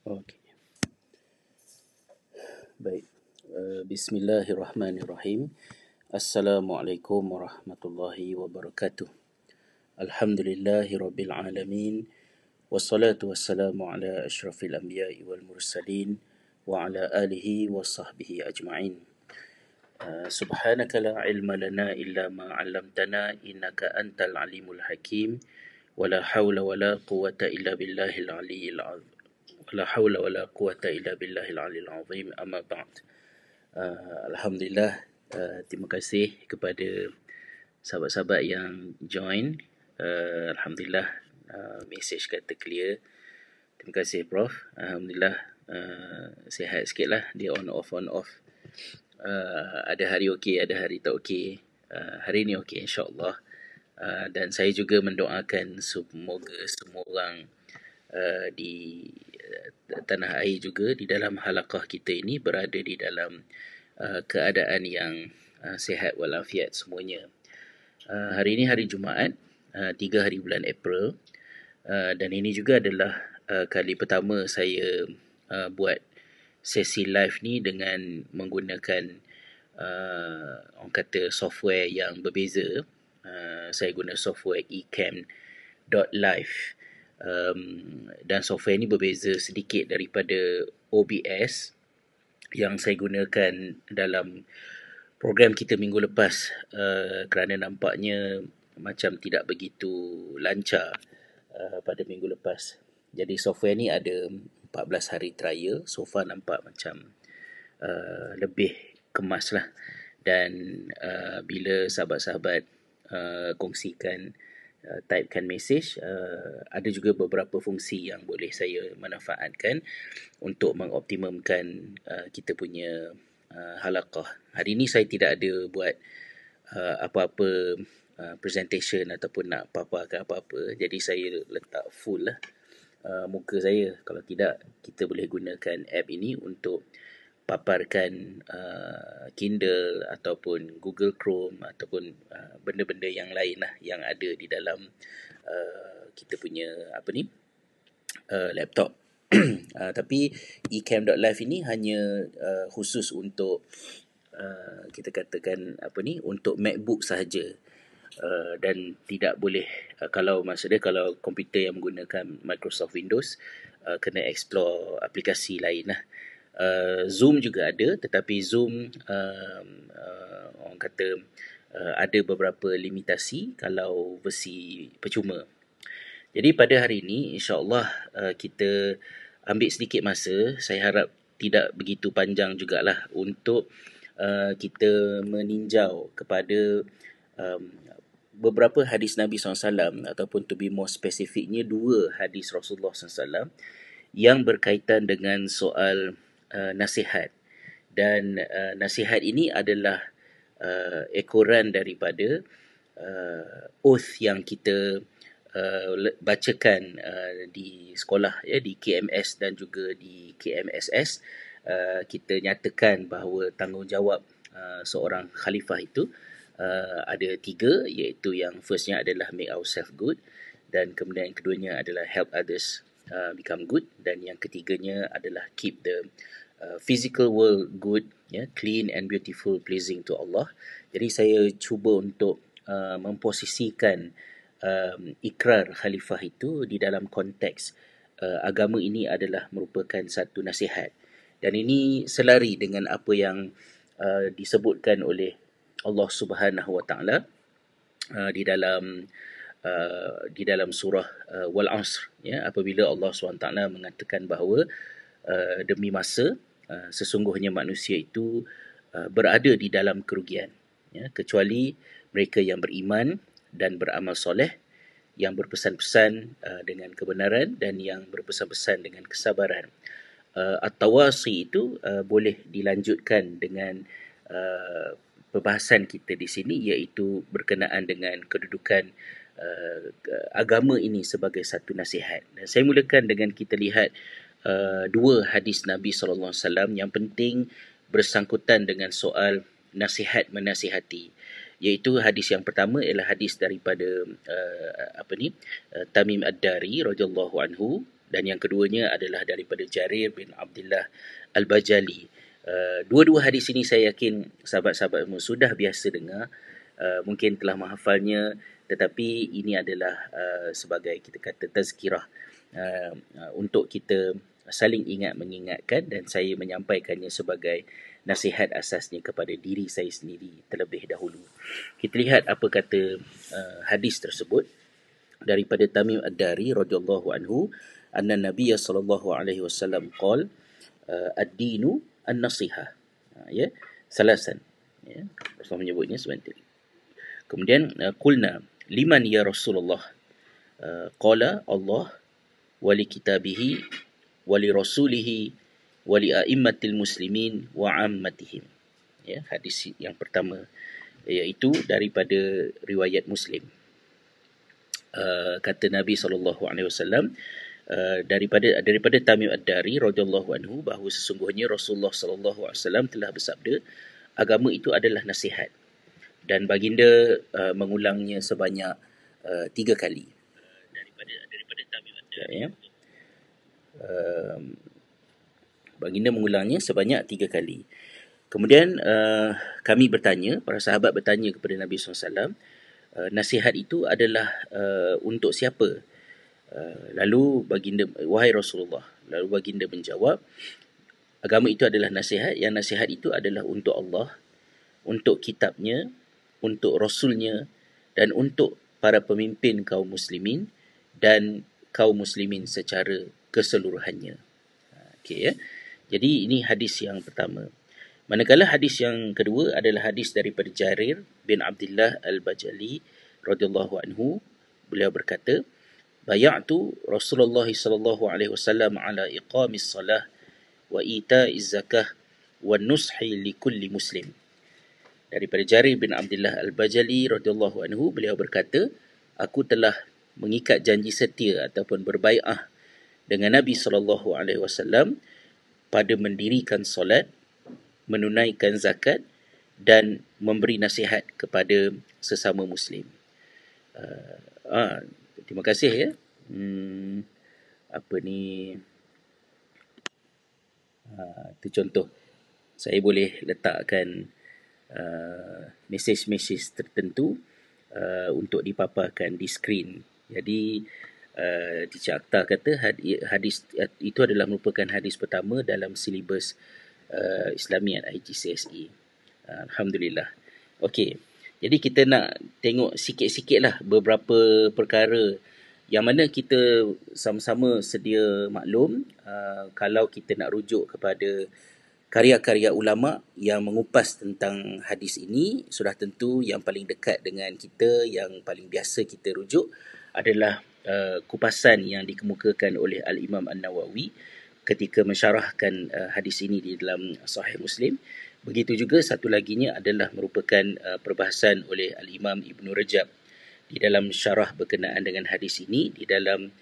Okey, baik. Bismillahirrahmanirrahim. Assalamualaikum warahmatullahi wabarakatuh. Alhamdulillahirabbil alamin. Wassalatu wassalamu ala asyrafil anbiya'i wal mursalin wa ala alihi wa sahbihi ajma'in. Subhanaka la ilma lana illa ma 'allamtana innaka antal alimul hakim. Wala haula wala quwwata illa billahil aliyyil azim. Wala haula wala quwwata illa billahil aliyyil azim. Amma ba'd. Alhamdulillah, terima kasih kepada sahabat-sahabat yang join. Alhamdulillah, mesej kata clear. Terima kasih Prof. Alhamdulillah, sihat sikit lah. Dia on off. Ada hari okey, ada hari tak okey. Hari ni okey insyaAllah. Dan saya juga mendoakan semoga semua orang di tanah air juga di dalam halaqah kita ini berada di dalam keadaan yang sihat walafiat semuanya. Hari ini hari Jumaat, 3 hari bulan April, dan ini juga adalah kali pertama saya buat sesi live ni dengan menggunakan orang kata software yang berbeza. Saya guna software eCam.live. Dan software ni berbeza sedikit daripada OBS yang saya gunakan dalam program kita minggu lepas, kerana nampaknya macam tidak begitu lancar pada minggu lepas. Jadi software ni ada 14 hari trial. So far nampak macam lebih kemas lah. Dan bila sahabat-sahabat kongsikan, typekan mesej, ada juga beberapa fungsi yang boleh saya manfaatkan untuk mengoptimumkan kita punya halaqah. Hari ni saya tidak ada buat apa-apa presentation ataupun nak paparkan apa-apa. Jadi saya letak full lah muka saya. Kalau tidak, kita boleh gunakan app ini untuk paparkan Kindle ataupun Google Chrome ataupun benda-benda yang lain lah yang ada di dalam kita punya laptop. Tapi eCam.live ini hanya khusus untuk kita katakan untuk MacBook sahaja. Dan tidak boleh, kalau maksudnya kalau komputer yang menggunakan Microsoft Windows, kena explore aplikasi lain lah. Zoom juga ada, tetapi Zoom orang kata ada beberapa limitasi kalau versi percuma. Jadi pada hari ini insyaAllah kita ambil sedikit masa. Saya harap tidak begitu panjang jugalah untuk kita meninjau kepada beberapa hadis Nabi SAW, ataupun to be more specificnya 2 hadis Rasulullah SAW yang berkaitan dengan soal nasihat. Dan nasihat ini adalah ekoran daripada oath yang kita bacakan di sekolah, ya, di KMS dan juga di KMSS. Kita nyatakan bahawa tanggungjawab seorang khalifah itu ada 3, iaitu yang firstnya adalah make ourselves good, dan kemudian yang keduanya adalah help others become good, dan yang ketiganya adalah keep the physical world good, ya, clean and beautiful, pleasing to Allah. Jadi saya cuba untuk memposisikan ikrar khalifah itu di dalam konteks agama ini adalah merupakan satu nasihat. Dan ini selari dengan apa yang disebutkan oleh Allah Subhanahu Wa Taala di dalam surah Wal Asr, ya, apabila Allah SWT mengatakan bahawa demi masa sesungguhnya manusia itu berada di dalam kerugian, ya, kecuali mereka yang beriman dan beramal soleh, yang berpesan-pesan dengan kebenaran dan yang berpesan-pesan dengan kesabaran. At-Tawasi itu boleh dilanjutkan dengan perbahasan kita di sini, iaitu berkenaan dengan kedudukan agama ini sebagai satu nasihat. Dan saya mulakan dengan kita lihat 2 hadis Nabi SAW yang penting bersangkutan dengan soal nasihat menasihati. Iaitu hadis yang pertama ialah hadis daripada Tamim Ad-Dari radhiyallahu anhu. dan yang keduanya adalah daripada Jarir bin Abdullah Al-Bajali. Dua-dua hadis ini saya yakin sahabat-sahabat sudah biasa dengar, mungkin telah menghafalnya, tetapi ini adalah sebagai kita kata tazkirah, untuk kita saling ingat mengingatkan, dan saya menyampaikannya sebagai nasihat asasnya kepada diri saya sendiri terlebih dahulu. Kita lihat apa kata hadis tersebut daripada Tamim Ad-Dari radhiyallahu anhu, anna Nabiy sallallahu alaihi wasallam qala ad-dinu an-nasihah. Ya, salasan. Ya, Rasul menyebutnya sebentar. Kemudian qulna liman ya Rasulullah? Qala Allah wa li kitabihi wa li rasulihi wa li a'immatil muslimin wa ammatihim. Ya, hadis yang pertama iaitu daripada riwayat Muslim. Kata Nabi SAW daripada Tamim Ad-Dari radhiyallahu anhu bahawa sesungguhnya Rasulullah SAW telah bersabda, agama itu adalah nasihat, dan baginda mengulangnya sebanyak 3 kali. Daripada Tamim Ad-Dari, ya. Baginda mengulangnya sebanyak 3 kali. Kemudian kami bertanya, para sahabat bertanya kepada Nabi SAW, nasihat itu adalah untuk siapa? Lalu baginda, wahai Rasulullah, lalu baginda menjawab, agama itu adalah nasihat, yang nasihat itu adalah untuk Allah, untuk kitabnya, untuk Rasulnya, dan untuk para pemimpin kaum muslimin dan kaum muslimin secara keseluruhannya. Okey, ya. Jadi ini hadis yang pertama. Manakala hadis yang kedua adalah hadis daripada Jarir bin Abdullah Al-Bajali radhiyallahu anhu. Beliau berkata, bay'atu Rasulullah sallallahu alaihi wasallam ala iqamis salah wa ita'iz zakah wa nushi li kulli muslim. Daripada Jarir bin Abdullah Al-Bajali radhiyallahu anhu, beliau berkata, aku telah mengikat janji setia ataupun berbai'ah dengan Nabi sallallahu alaihi wasallam pada mendirikan solat, menunaikan zakat, dan memberi nasihat kepada sesama muslim. Terima kasih, ya. Apa ni? Itu contoh. Saya boleh letakkan mesej-mesej tertentu untuk dipaparkan di skrin. Jadi Teacher Akhtar kata hadis itu adalah merupakan hadis pertama dalam silibus Islamiat IGCSE. Alhamdulillah. Okey. Jadi kita nak tengok sikit-sikit lah beberapa perkara yang mana kita sama-sama sedia maklum, kalau kita nak rujuk kepada karya-karya ulama yang mengupas tentang hadis ini, sudah tentu yang paling dekat dengan kita, yang paling biasa kita rujuk adalah kupasan yang dikemukakan oleh Al-Imam An-Nawawi ketika mensyarahkan hadis ini di dalam Sahih Muslim. Begitu juga satu laginya adalah merupakan perbahasan oleh Al-Imam Ibn Rajab di dalam syarah berkenaan dengan hadis ini di dalam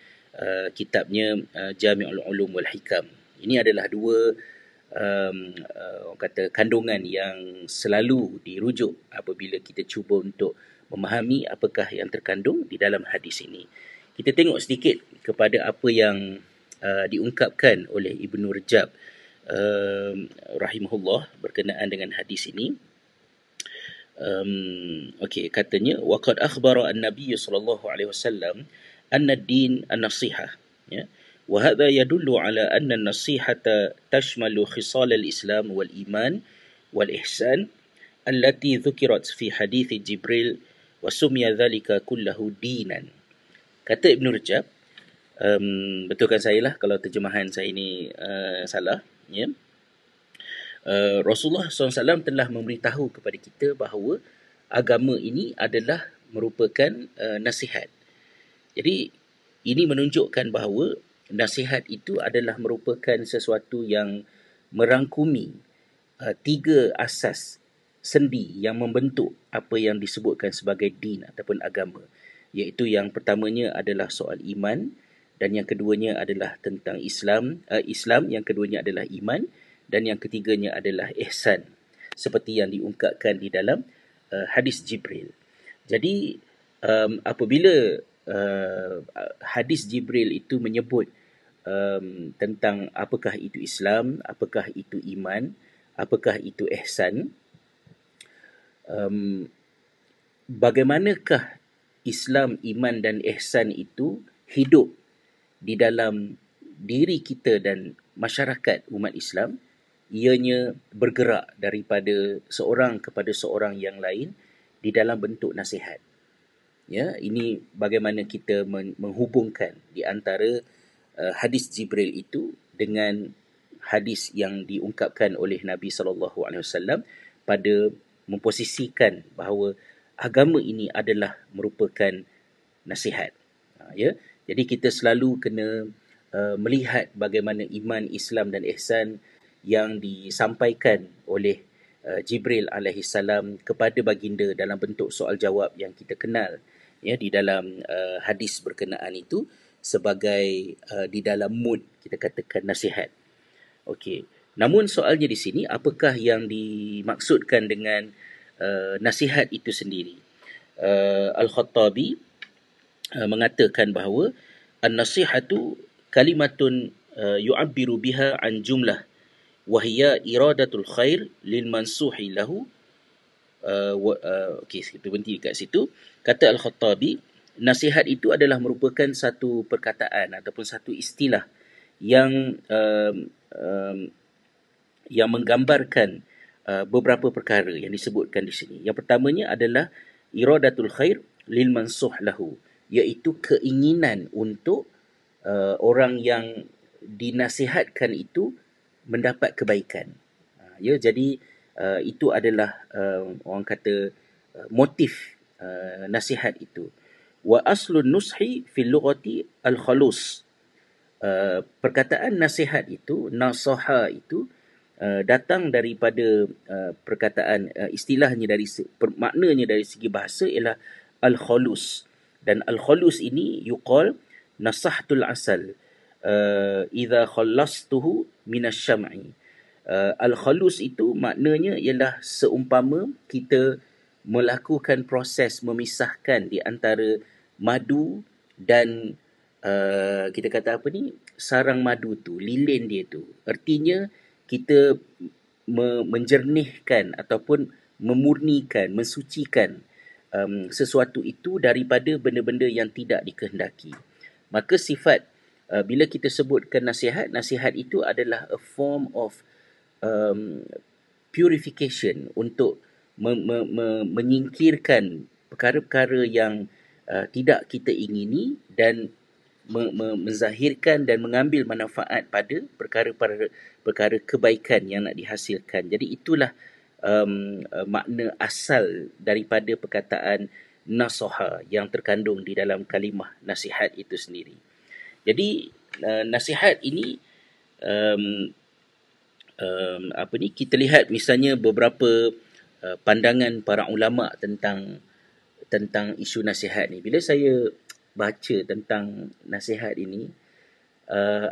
kitabnya Jami'ul Ulum wal Hikam. Ini adalah dua kata kandungan yang selalu dirujuk apabila kita cuba untuk memahami apakah yang terkandung di dalam hadis ini. Kita tengok sedikit kepada apa yang diungkapkan oleh Ibn Rajab rahimahullah berkenaan dengan hadis ini. Okey, katanya waqad akhbara an-nabiy sallallahu alaihi wasallam anna ad-din an-nasihah, ya. Wa hadha yadullu ala anna an-nasihata tashmalu khisal al-islam wal iman wal ihsan allati dhukirat fi hadits Jibril wa sumya dhalika kullahu dinan. Kata Ibn Rajab, betulkan saya lah kalau terjemahan saya ini salah, ya. Rasulullah SAW telah memberitahu kepada kita bahawa agama ini adalah merupakan nasihat. Jadi ini menunjukkan bahawa nasihat itu adalah merupakan sesuatu yang merangkumi 3 asas sendi yang membentuk apa yang disebutkan sebagai din ataupun agama. Iaitu yang pertamanya adalah soal iman, dan yang keduanya adalah tentang Islam, yang keduanya adalah iman, dan yang ketiganya adalah ihsan, seperti yang diungkapkan di dalam hadis Jibril. Jadi apabila hadis Jibril itu menyebut tentang apakah itu Islam, apakah itu iman, apakah itu ihsan, um, bagaimanakah Islam, iman dan ihsan itu hidup di dalam diri kita dan masyarakat umat Islam, ianya bergerak daripada seorang kepada seorang yang lain di dalam bentuk nasihat. Ya, ini bagaimana kita menghubungkan di antara hadis Jibril itu dengan hadis yang diungkapkan oleh Nabi SAW pada memposisikan bahawa agama ini adalah merupakan nasihat. Ya, jadi kita selalu kena melihat bagaimana iman, Islam dan ihsan yang disampaikan oleh Jibril alaihissalam kepada baginda dalam bentuk soal jawab yang kita kenal ya di dalam hadis berkenaan itu sebagai di dalam mood kita katakan nasihat. Okey. Namun soalnya di sini, apakah yang dimaksudkan dengan nasihat itu sendiri? Al-Khattabi mengatakan bahawa an-nasihatu kalimatun yu'abbiru biha an jumlah wa hiya iradatul khair lil mansuhi lahu. Okey, kita berhenti kat situ. Kata Al-Khattabi, nasihat itu adalah merupakan satu perkataan ataupun satu istilah yang yang menggambarkan beberapa perkara yang disebutkan di sini. Yang pertamanya adalah iradatul khair lil mansuh lahu, iaitu keinginan untuk orang yang dinasihatkan itu mendapat kebaikan. Ya, jadi itu adalah orang kata motif nasihat itu. Wa aslun nushi fil lughati al khalus. Perkataan nasihat itu, nasaha itu datang daripada perkataan istilahnya dari maknanya dari segi bahasa ialah al khalus. Dan al khalus ini yuqal nasahtul asal idza khallastuhu minasy-syam'i. Al-khalus itu maknanya ialah seumpama kita melakukan proses memisahkan di antara madu dan kita kata apa ni, sarang madu tu, lilin dia tu. Artinya kita menjernihkan ataupun memurnikan, mensucikan sesuatu itu daripada benda-benda yang tidak dikehendaki. Maka sifat bila kita sebutkan nasihat, nasihat itu adalah a form of purification untuk menyingkirkan perkara-perkara yang tidak kita ingini dan menzahirkan dan mengambil manfaat pada perkara kebaikan yang nak dihasilkan. Jadi itulah makna asal daripada perkataan nasaha yang terkandung di dalam kalimah nasihat itu sendiri. Jadi nasihat ini kita lihat misalnya beberapa pandangan para ulama tentang isu nasihat ni. Bila saya baca tentang nasihat ini,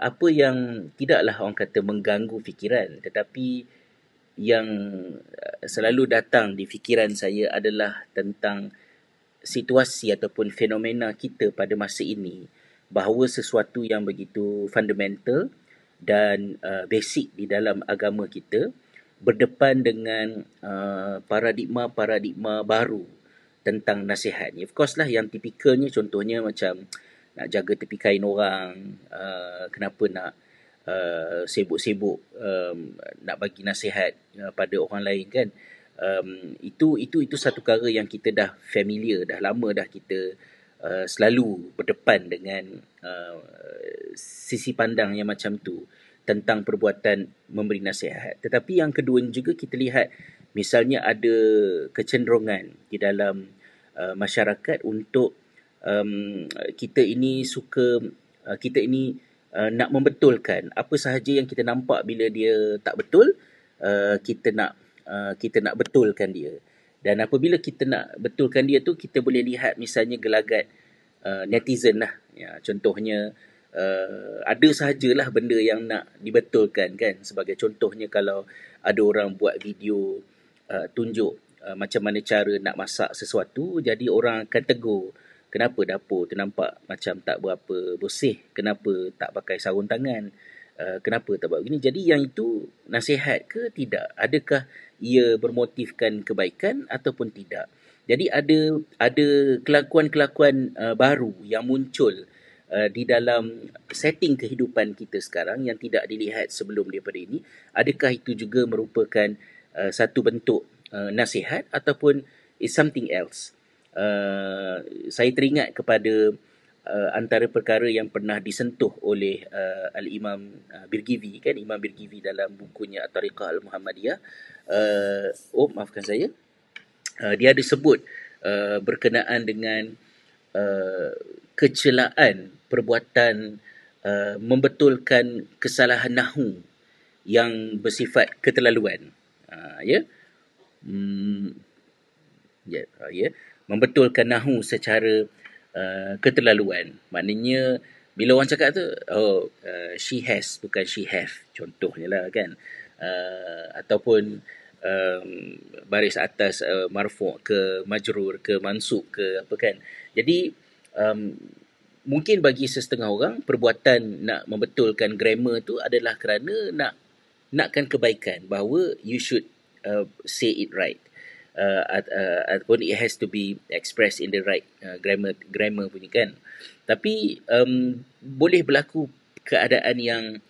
apa yang tidaklah orang kata mengganggu fikiran, tetapi yang selalu datang di fikiran saya adalah tentang situasi ataupun fenomena kita pada masa ini, bahawa sesuatu yang begitu fundamental dan basic di dalam agama kita berdepan dengan paradigma baru tentang nasihat ni. Of course lah yang tipikalnya, contohnya macam nak jaga tepi kain orang, kenapa nak sibuk-sibuk nak bagi nasihat pada orang lain kan. Itu satu perkara yang kita dah familiar, dah lama dah kita selalu berdepan dengan sisi pandang yang macam tu tentang perbuatan memberi nasihat. Tetapi yang kedua juga kita lihat misalnya ada kecenderungan di dalam masyarakat untuk kita ini nak membetulkan apa sahaja yang kita nampak bila dia tak betul, kita nak betulkan dia. Dan apabila kita nak betulkan dia tu, kita boleh lihat misalnya gelagat netizen lah. Ya, contohnya ada sahajalah benda yang nak dibetulkan kan. Sebagai contohnya kalau ada orang buat video tunjuk macam mana cara nak masak sesuatu, jadi orang akan tegur kenapa dapur tu nampak macam tak berapa bersih, kenapa tak pakai sarung tangan, kenapa tak buat begini. Jadi yang itu nasihat ke tidak? Adakah ia bermotifkan kebaikan ataupun tidak? Jadi ada kelakuan-kelakuan baru yang muncul di dalam setting kehidupan kita sekarang yang tidak dilihat sebelum daripada ini. Adakah itu juga merupakan satu bentuk nasihat ataupun is something else? Saya teringat kepada antara perkara yang pernah disentuh oleh Al-Imam Birgivi, kan, Imam Birgivi dalam bukunya At-Tariqah Al-Muhammadiyah. Maafkan saya. Dia ada sebut berkenaan dengan kecelaan perbuatan membetulkan kesalahan nahu yang bersifat keterlaluan. Ya. Membetulkan nahu secara keterlaluan. Maknanya bila orang cakap tu, she has bukan she have, contohnya lah, kan. Ataupun baris atas marfu' ke majrur ke mansub ke apa, kan. Jadi mungkin bagi sesetengah orang perbuatan nak membetulkan grammar tu adalah kerana nakkan kebaikan, bahawa you should say it right, ataupun it has to be expressed in the right grammar punya, kan. Tapi boleh berlaku keadaan yang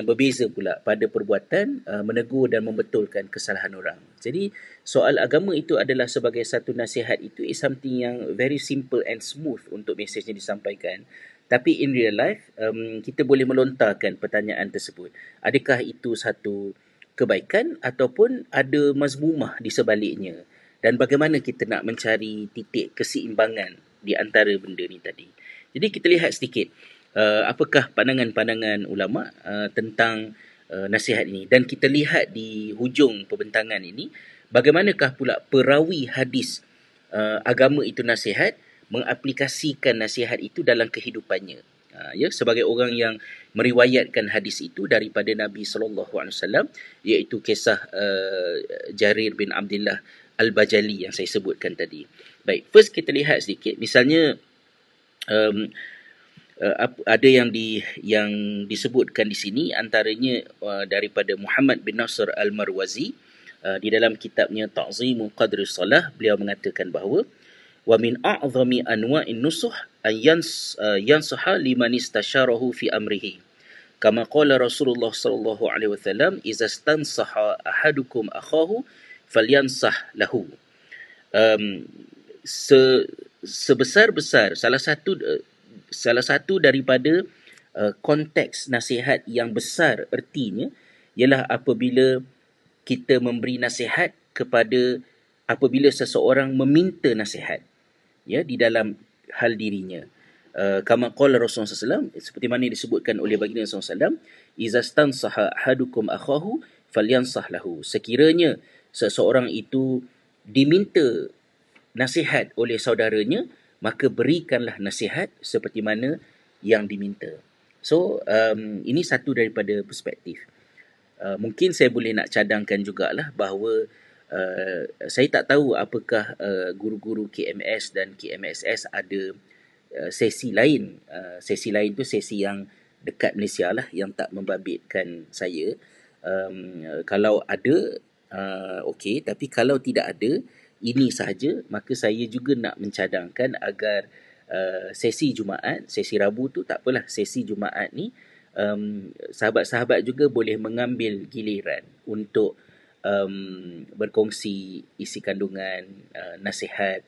berbeza pula pada perbuatan menegur dan membetulkan kesalahan orang. Jadi soal agama itu adalah sebagai satu nasihat, itu is something yang very simple and smooth untuk mesejnya disampaikan. Tapi in real life kita boleh melontarkan pertanyaan tersebut. Adakah itu satu kebaikan ataupun ada mazmumah di sebaliknya? Dan bagaimana kita nak mencari titik keseimbangan di antara benda ni tadi. Jadi kita lihat sedikit apakah pandangan-pandangan ulama tentang nasihat ini. Dan kita lihat di hujung pembentangan ini, bagaimanakah pula perawi hadis agama itu nasihat mengaplikasikan nasihat itu dalam kehidupannya. Ya, sebagai orang yang meriwayatkan hadis itu daripada Nabi SAW, iaitu kisah Jarir bin Abdullah Al-Bajali yang saya sebutkan tadi. Baik, first kita lihat sedikit. Misalnya ada yang disebutkan di sini, antaranya daripada Muhammad bin Nasr Al-Marwazi di dalam kitabnya Ta'zimu Qadri Salah. Beliau mengatakan bahawa wa min a'zami anwa'in nusuh an yansaha liman istasharahu fi amrihi, kama qala Rasulullah sallallahu alaihi wasallam, idza stansaha ahadukum akhahu falyansah lahu. Sebesar-besar salah satu daripada konteks nasihat yang besar ertinya ialah apabila kita memberi nasihat apabila seseorang meminta nasihat, ya, di dalam hal dirinya. Kama qala Rasulullah SAW, seperti mana disebutkan oleh baginda SAW, iza stansaha ahadukum akhahu falyansah lahu. Sekiranya seseorang itu diminta nasihat oleh saudaranya, maka berikanlah nasihat seperti mana yang diminta. So ini satu daripada perspektif. Mungkin saya boleh nak cadangkan jugalah bahawa saya tak tahu apakah guru-guru KMS dan KMSS ada sesi lain. Sesi lain tu sesi yang dekat Malaysia lah, yang tak membabitkan saya. Kalau ada, okey. Tapi kalau tidak ada, ini sahaja, maka saya juga nak mencadangkan agar sesi Jumaat, sesi Rabu tu tak apalah, sesi Jumaat ni sahabat-sahabat juga boleh mengambil giliran untuk berkongsi isi kandungan nasihat,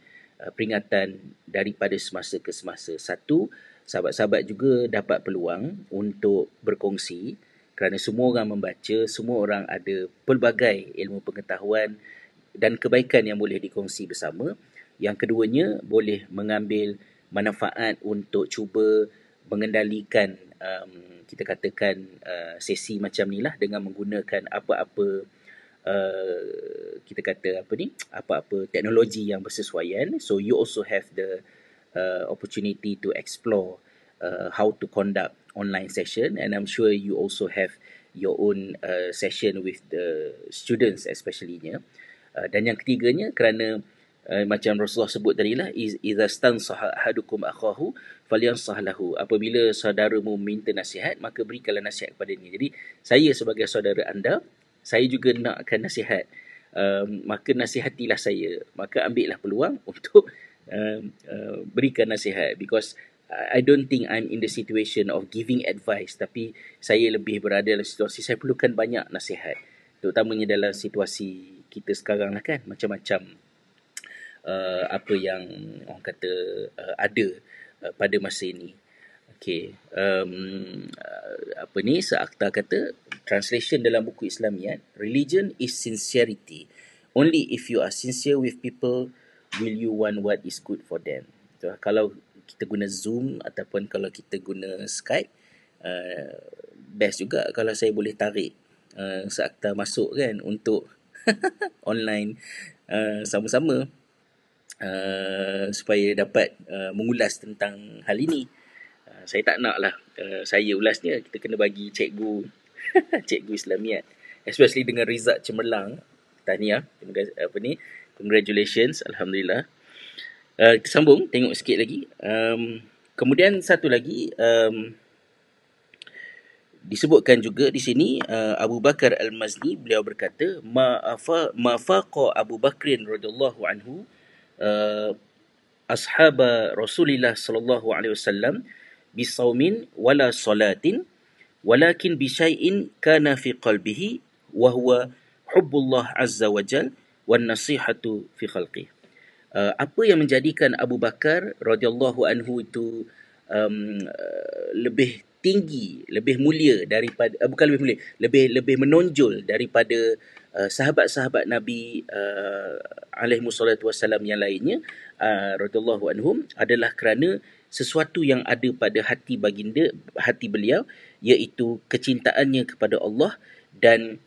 peringatan daripada semasa ke semasa. Satu, sahabat-sahabat juga dapat peluang untuk berkongsi, kerana semua orang membaca, semua orang ada pelbagai ilmu pengetahuan dan kebaikan yang boleh dikongsi bersama. Yang keduanya, boleh mengambil manfaat untuk cuba mengendalikan kita katakan sesi macam ni lah, dengan menggunakan apa-apa kita kata apa-apa teknologi yang bersesuaian. So you also have the opportunity to explore how to conduct online session, and I'm sure you also have your own session with the students especially-nya. Dan yang ketiganya, kerana Macam Rasulullah sebut tadi lah, idza stansaha ahadukum akhahu falyansah lahu. Apabila saudaramu minta nasihat, maka berikanlah nasihat kepadanya. Jadi saya sebagai saudara anda, saya juga nakkan nasihat. Maka nasihatilah saya. Maka ambillah peluang untuk berikan nasihat, because I don't think I'm in the situation of giving advice, tapi saya lebih berada dalam situasi saya perlukan banyak nasihat, terutamanya dalam situasi kita sekarang lah kan, macam-macam apa yang orang kata ada pada masa ini. Okey, apa ni, Seakhtar kata, translation dalam buku Islamiat, religion is sincerity. Only if you are sincere with people will you want what is good for them. So, kalau kita guna Zoom ataupun kalau kita guna Skype, best juga kalau saya boleh tarik Seakhtar masuk kan untuk online sama-sama, supaya dapat mengulas tentang hal ini. Saya tak nak lah saya ulasnya, kita kena bagi cikgu cikgu Islamiat, especially dengan result cemerlang. Tahniah, congratulations, alhamdulillah. Kita sambung, tengok sikit lagi. Kemudian satu lagi, disebutkan juga di sini, Abu Bakar Al-Mazni, beliau berkata, ma faqa Abu Bakrin radhiyallahu anhu ashab Rasulillah sallallahu alaihi wasallam bisaumin wala salatin walakin bisyai'in kana fi qalbihi wa huwa hubbullah azza wa jal wan nasihatu fi khalqih. Apa yang menjadikan Abu Bakar radhiyallahu anhu itu lebih tinggi, lebih mulia daripada bukan lebih mulia, lebih menonjol daripada sahabat-sahabat Nabi alaihi wassalatu wassalam yang lainnya, radhiyallahu anhum, adalah kerana sesuatu yang ada pada hati baginda, hati beliau, iaitu kecintaannya kepada Allah dan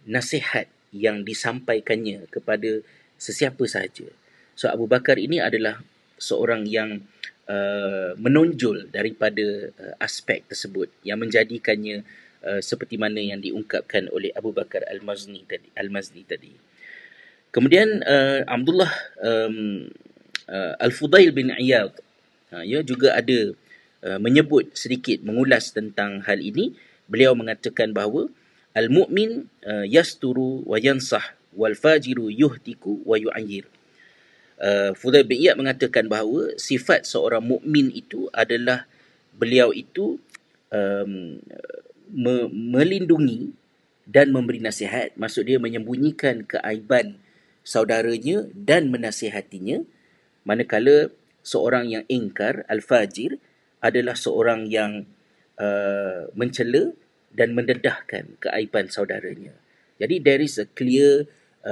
nasihat yang disampaikannya kepada sesiapa sahaja. So Abu Bakar ini adalah seorang yang menonjol daripada aspek tersebut, yang menjadikannya seperti mana yang diungkapkan oleh Abu Bakar Al-Mazni tadi. Kemudian Abdullah Al-Fudail bin Iyad, ia juga ada menyebut sedikit, mengulas tentang hal ini. Beliau mengatakan bahawa al-mu'min yasturu wa yansah wal fajiru yuhtiku wa yu'ayyir. Fudail bin Iyad mengatakan bahawa sifat seorang mukmin itu adalah beliau itu melindungi dan memberi nasihat. Maksud dia menyembunyikan keaiban saudaranya dan menasihatinya, manakala seorang yang ingkar, al-fajir, adalah seorang yang mencela dan mendedahkan keaiban saudaranya. Jadi there is a clear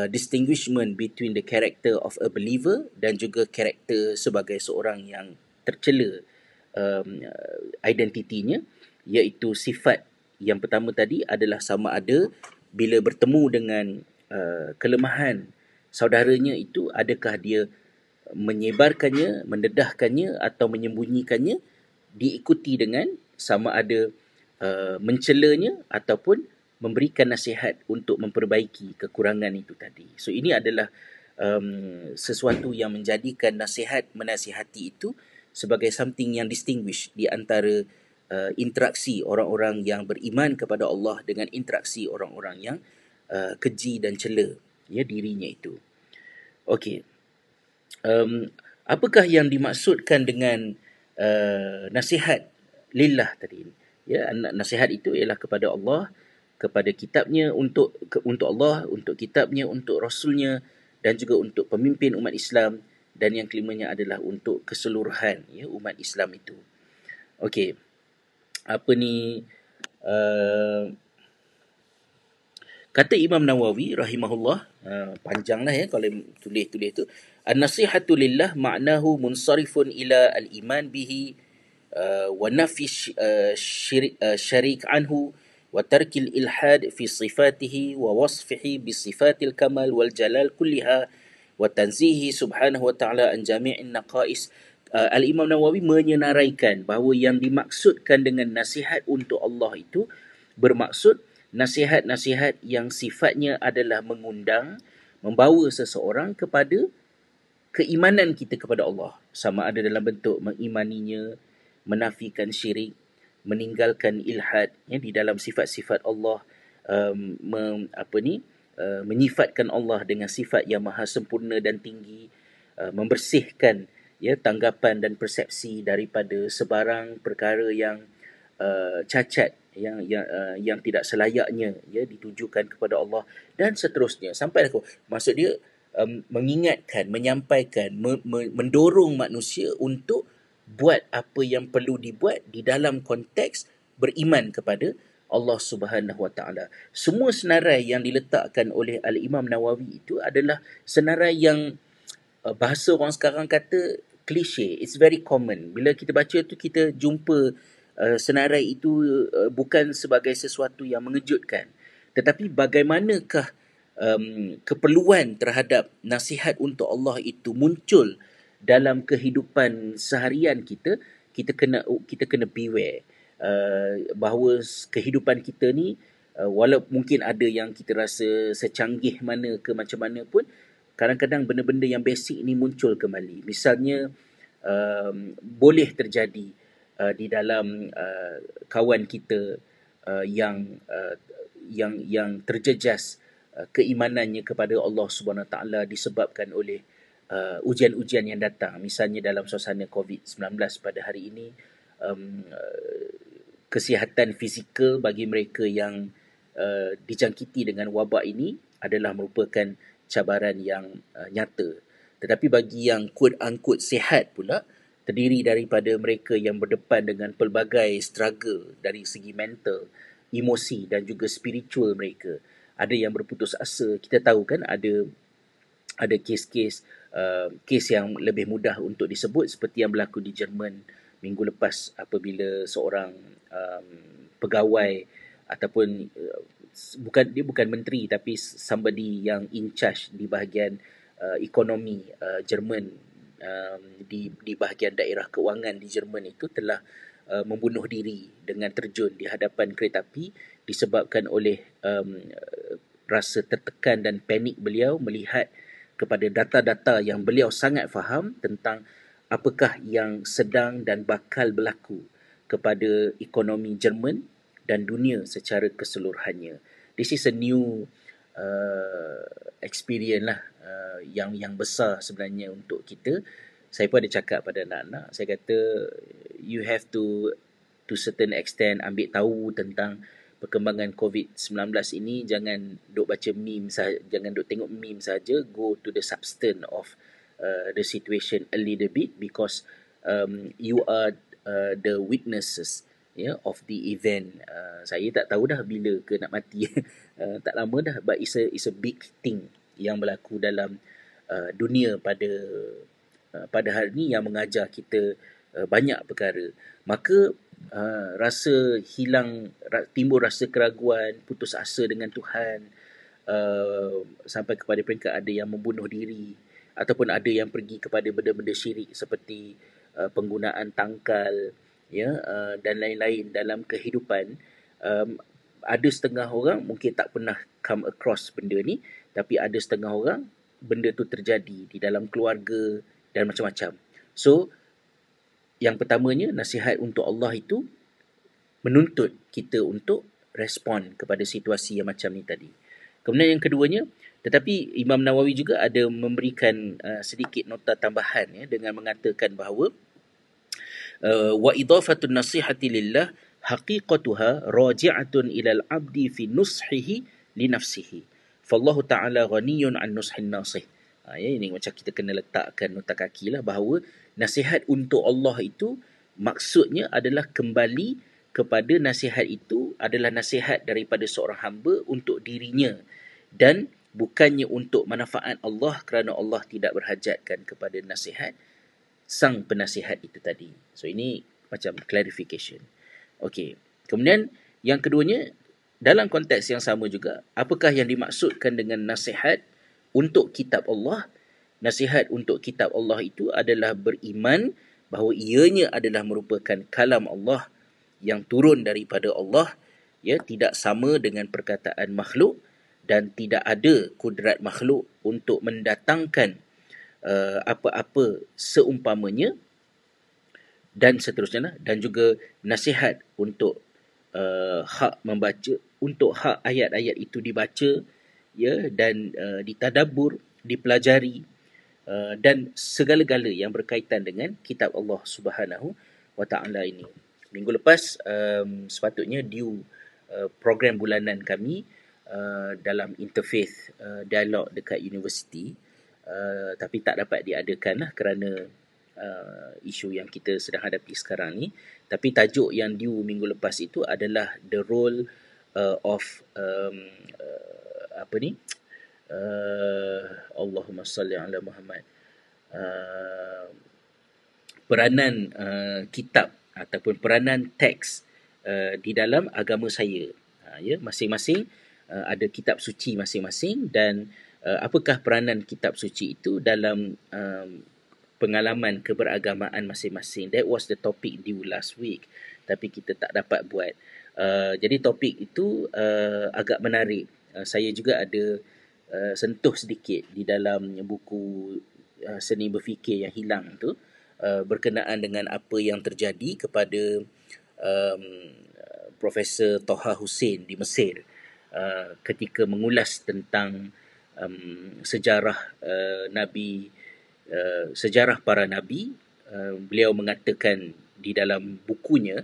distinguishment between the character of a believer dan juga karakter sebagai seorang yang tercela identitinya, iaitu sifat yang pertama tadi adalah sama ada bila bertemu dengan kelemahan saudaranya itu, adakah dia menyebarkannya, mendedahkannya atau menyembunyikannya, diikuti dengan sama ada mencelanya ataupun memberikan nasihat untuk memperbaiki kekurangan itu tadi. So ini adalah sesuatu yang menjadikan nasihat menasihati itu sebagai something yang distinguish di antara interaksi orang-orang yang beriman kepada Allah dengan interaksi orang-orang yang keji dan cela dirinya itu. Okey. Apakah yang dimaksudkan dengan nasihat lillah tadi? Ya, nasihat itu ialah kepada Allah, kepada kitabnya, untuk Allah, untuk kitabnya, untuk rasulnya, dan juga untuk pemimpin umat Islam, dan yang kelimanya adalah untuk keseluruhan umat Islam itu. Okey. Apa ni, kata Imam Nawawi rahimahullah, panjanglah kalau tulis tu, an-nasihatu lillah ma'nahu munsarifun ila al-iman bihi wa nafi syarik anhu wa tarkil ilhad fi sifatihi wa wasfihi bi sifatil kamal wal jalal kulliha wa tanzihi subhanahu wa ta'ala an jami'in naqais. Al-Imam Nawawi menyenaraikan bahawa yang dimaksudkan dengan nasihat untuk Allah itu bermaksud nasihat-nasihat yang sifatnya adalah mengundang, membawa seseorang kepada keimanan kita kepada Allah, sama ada dalam bentuk mengimaninya, menafikan syirik, meninggalkan ilhad di dalam sifat-sifat Allah, menyifatkan Allah dengan sifat yang maha sempurna dan tinggi, membersihkan tanggapan dan persepsi daripada sebarang perkara yang cacat, yang tidak selayaknya ditujukan kepada Allah, dan seterusnya sampai maksud dia mengingatkan, menyampaikan, mendorong manusia untuk buat apa yang perlu dibuat di dalam konteks beriman kepada Allah Subhanahu Wa Taala. Semua senarai yang diletakkan oleh Al-Imam Nawawi itu adalah senarai yang bahasa orang sekarang kata klise. It's very common. Bila kita baca tu, kita jumpa senarai itu bukan sebagai sesuatu yang mengejutkan, tetapi bagaimanakah keperluan terhadap nasihat untuk Allah itu muncul dalam kehidupan seharian kita. Kita kena beware bahawa kehidupan kita ni, walaupun mungkin ada yang kita rasa secanggih mana ke macam mana pun, kadang-kadang benda-benda yang basic ni muncul kembali. Misalnya boleh terjadi di dalam kawan kita yang terjejas keimanannya kepada Allah Subhanahu Taala disebabkan oleh ujian-ujian yang datang. Misalnya dalam suasana COVID-19 pada hari ini, kesihatan fizikal bagi mereka yang dijangkiti dengan wabak ini adalah merupakan cabaran yang nyata. Tetapi bagi yang quote-unquote sihat pula, terdiri daripada mereka yang berdepan dengan pelbagai struggle dari segi mental, emosi dan juga spiritual mereka. Ada yang berputus asa. Kita tahu kan ada kes-kes yang lebih mudah untuk disebut, seperti yang berlaku di Jerman minggu lepas apabila seorang pegawai ataupun bukan menteri tapi somebody yang in charge di bahagian ekonomi Jerman, di bahagian daerah keuangan di Jerman itu telah membunuh diri dengan terjun di hadapan kereta api disebabkan oleh rasa tertekan dan panik beliau melihat kepada data-data yang beliau sangat faham tentang apakah yang sedang dan bakal berlaku kepada ekonomi Jerman dan dunia secara keseluruhannya. This is a new experience lah, yang besar sebenarnya untuk kita. Saya pun ada cakap pada anak-anak, saya kata you have to certain extent ambil tahu tentang perkembangan COVID-19 ini. Jangan duk baca meme saja, jangan duk tengok meme saja, go to the substance of the situation a little bit, because you are the witnesses of the event. Saya tak tahu dah bila ke nak mati. Tak lama dah, but it's a big thing yang berlaku dalam dunia pada hari ni, yang mengajar kita banyak perkara. Maka timbul rasa keraguan, putus asa dengan Tuhan, sampai kepada peringkat ada yang membunuh diri, ataupun ada yang pergi kepada benda-benda syirik seperti penggunaan tangkal, dan lain-lain dalam kehidupan. Ada setengah orang mungkin tak pernah come across benda ni, tapi ada setengah orang benda tu terjadi di dalam keluarga dan macam-macam. So, yang pertamanya, nasihat untuk Allah itu menuntut kita untuk respon kepada situasi yang macam ni tadi. Kemudian yang keduanya, tetapi Imam Nawawi juga ada memberikan sedikit nota tambahan dengan mengatakan bahawa wa idafatun nasihati lillah haqiqatuha raji'atun ilal abdi fi nushihi li nafsihi. Fallahu ta'ala ghaniyun an nushin nasih. Ini macam kita kena letakkan nota kaki lah, bahawa nasihat untuk Allah itu maksudnya adalah kembali kepada nasihat itu adalah nasihat daripada seorang hamba untuk dirinya, dan bukannya untuk manfaat Allah, kerana Allah tidak berhajatkan kepada nasihat sang penasihat itu tadi. So ini macam clarification. Okey. Kemudian yang keduanya, dalam konteks yang sama juga, apakah yang dimaksudkan dengan nasihat untuk kitab Allah? Nasihat untuk kitab Allah itu adalah beriman bahawa ianya adalah merupakan kalam Allah yang turun daripada Allah, tidak sama dengan perkataan makhluk, dan tidak ada kudrat makhluk untuk mendatangkan apa-apa seumpamanya dan seterusnya lah. Dan juga nasihat untuk hak membaca, untuk hak ayat-ayat itu dibaca, ya, dan ditadabbur, dipelajari, dan segala-gala yang berkaitan dengan kitab Allah Subhanahu wa taala ini. Minggu lepas sepatutnya due program bulanan kami dalam interfaith dialog dekat universiti, tapi tak dapat diadakan lah kerana isu yang kita sedang hadapi sekarang ni. Tapi tajuk yang due minggu lepas itu adalah the role of apa ni, Allahumma salli ala Muhammad, peranan kitab ataupun peranan teks di dalam agama saya. Ya, masing-masing ada kitab suci masing-masing, dan apakah peranan kitab suci itu dalam pengalaman keberagamaan masing-masing. That was the topic due last week, tapi kita tak dapat buat. Jadi topik itu agak menarik. Saya juga ada sentuh sedikit di dalam buku Seni Berfikir Yang Hilang tu, berkenaan dengan apa yang terjadi kepada Profesor Toha Hussein di Mesir ketika mengulas tentang sejarah Nabi, sejarah para Nabi. Beliau mengatakan di dalam bukunya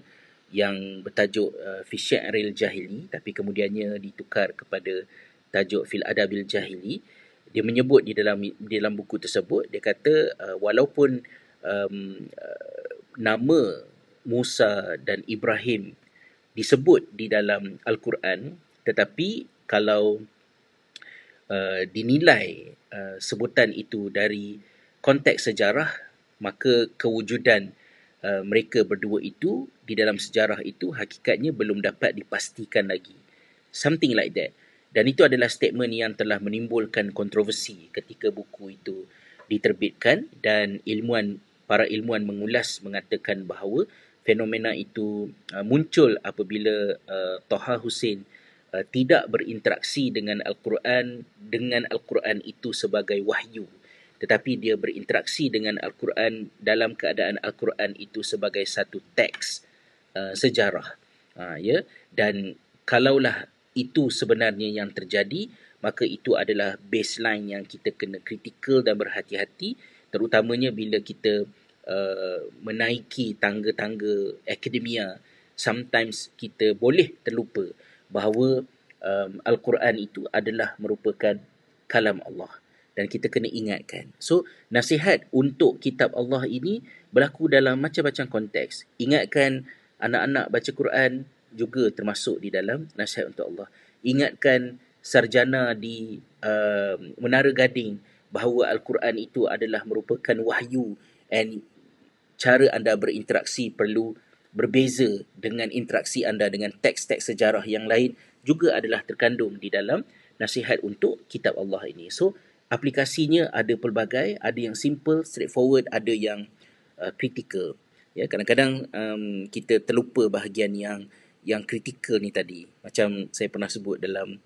yang bertajuk Fi Syi'ril Jahili, tapi kemudiannya ditukar kepada tajuk Fil Adabil Jahili. Dia menyebut di dalam buku tersebut, dia kata walaupun nama Musa dan Ibrahim disebut di dalam Al-Quran, tetapi kalau dinilai sebutan itu dari konteks sejarah, maka kewujudan mereka berdua itu di dalam sejarah itu hakikatnya belum dapat dipastikan lagi. Something like that. Dan itu adalah statement yang telah menimbulkan kontroversi ketika buku itu diterbitkan, dan para ilmuwan mengulas mengatakan bahawa fenomena itu muncul apabila Toha Hussein tidak berinteraksi dengan Al-Quran itu sebagai wahyu, tetapi dia berinteraksi dengan Al-Quran dalam keadaan Al-Quran itu sebagai satu teks sejarah. Ya, dan kalaulah itu sebenarnya yang terjadi, maka itu adalah baseline yang kita kena kritikal dan berhati-hati, terutamanya bila kita menaiki tangga-tangga akademia. Sometimes kita boleh terlupa bahawa Al-Quran itu adalah merupakan kalam Allah, dan kita kena ingatkan. So, nasihat untuk kitab Allah ini berlaku dalam macam-macam konteks. Ingatkan anak-anak baca Quran juga termasuk di dalam nasihat untuk Allah. Ingatkan sarjana di Menara Gading bahawa Al-Quran itu adalah merupakan wahyu, and cara anda berinteraksi perlu berbeza dengan interaksi anda dengan teks-teks sejarah yang lain, juga adalah terkandung di dalam nasihat untuk kitab Allah ini. So, aplikasinya ada pelbagai, ada yang simple, straightforward, ada yang critical. Ya, kadang-kadang kita terlupa bahagian yang kritikal ni tadi. Macam saya pernah sebut dalam,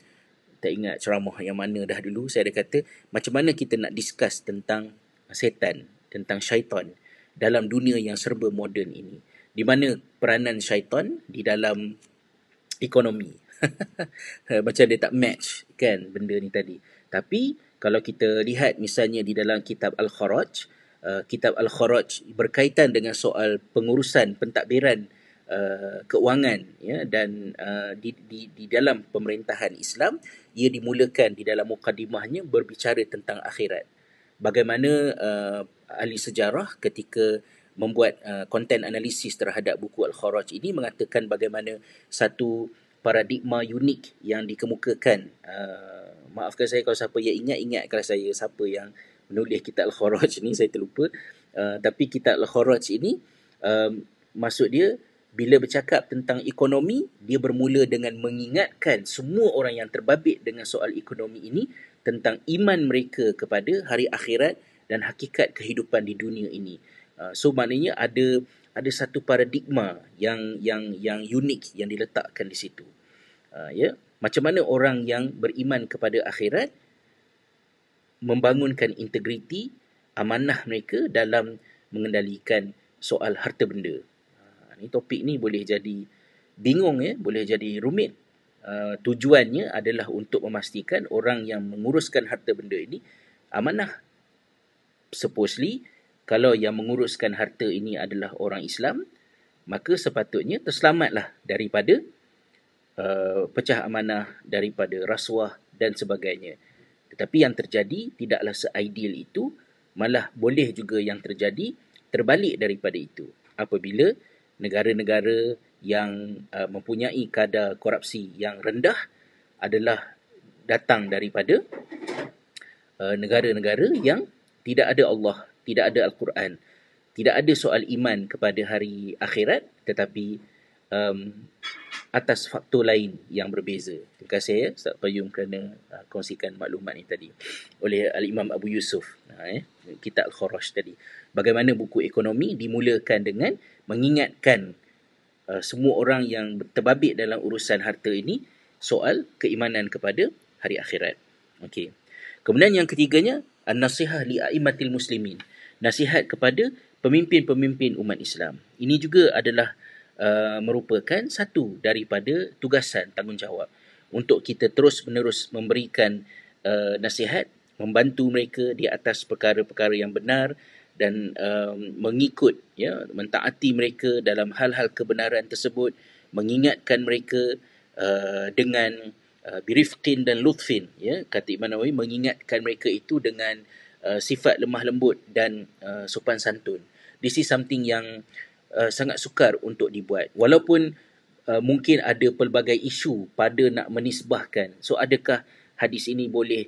tak ingat ceramah yang mana dah dulu, saya ada kata macam mana kita nak discuss tentang setan, tentang syaitan dalam dunia yang serba moden ini. Di mana peranan syaitan di dalam ekonomi. Macam dia tak match kan benda ni tadi. Tapi kalau kita lihat misalnya di dalam kitab Al-Kharaj, kitab Al-Kharaj berkaitan dengan soal pengurusan pentadbiran keuangan, ya, dan di dalam pemerintahan Islam, ia dimulakan di dalam mukadimahnya berbicara tentang akhirat. Bagaimana ahli sejarah ketika membuat content analisis terhadap buku Al-Kharaj ini mengatakan bagaimana satu paradigma unik yang dikemukakan. Maafkan saya kalau siapa yang ingatkan saya siapa yang menulis kitab Al-Kharaj ni, saya terlupa. Tapi kitab Al-Kharaj ini maksud dia bila bercakap tentang ekonomi, dia bermula dengan mengingatkan semua orang yang terbabit dengan soal ekonomi ini tentang iman mereka kepada hari akhirat dan hakikat kehidupan di dunia ini. So maknanya ada satu paradigma yang unik yang diletakkan di situ. Ya, macam mana orang yang beriman kepada akhirat membangunkan integriti amanah mereka dalam mengendalikan soal harta benda. Ni topik ni boleh jadi bingung, boleh jadi rumit. Tujuannya adalah untuk memastikan orang yang menguruskan harta benda ini amanah. Supposedly, kalau yang menguruskan harta ini adalah orang Islam, maka sepatutnya terselamatlah daripada pecah amanah, daripada rasuah dan sebagainya. Tetapi yang terjadi tidaklah seideal itu, malah boleh juga yang terjadi terbalik daripada itu. Apabila negara-negara yang mempunyai kadar korupsi yang rendah adalah datang daripada negara-negara yang tidak ada Allah, tidak ada Al-Quran, tidak ada soal iman kepada hari akhirat, tetapi atas faktor lain yang berbeza. Terima kasih Ustaz Qayyum kerana kongsikan maklumat ini tadi. Oleh Al-Imam Abu Yusuf, kitab Al-Kharaj tadi. Bagaimana buku ekonomi dimulakan dengan mengingatkan semua orang yang terbabit dalam urusan harta ini soal keimanan kepada hari akhirat. Okey. Kemudian yang ketiganya, an-nasihah li a'immatil muslimin. Nasihat kepada pemimpin-pemimpin umat Islam. Ini juga adalah merupakan satu daripada tugasan tanggungjawab untuk kita terus-menerus memberikan nasihat, membantu mereka di atas perkara-perkara yang benar dan mengikut, mentaati mereka dalam hal-hal kebenaran tersebut, mengingatkan mereka dengan birifqin dan lutfin, kata Imam Nawawi, mengingatkan mereka itu dengan sifat lemah lembut dan sopan santun. This is something yang sangat sukar untuk dibuat. Walaupun mungkin ada pelbagai isu pada nak menisbahkan. So adakah hadis ini boleh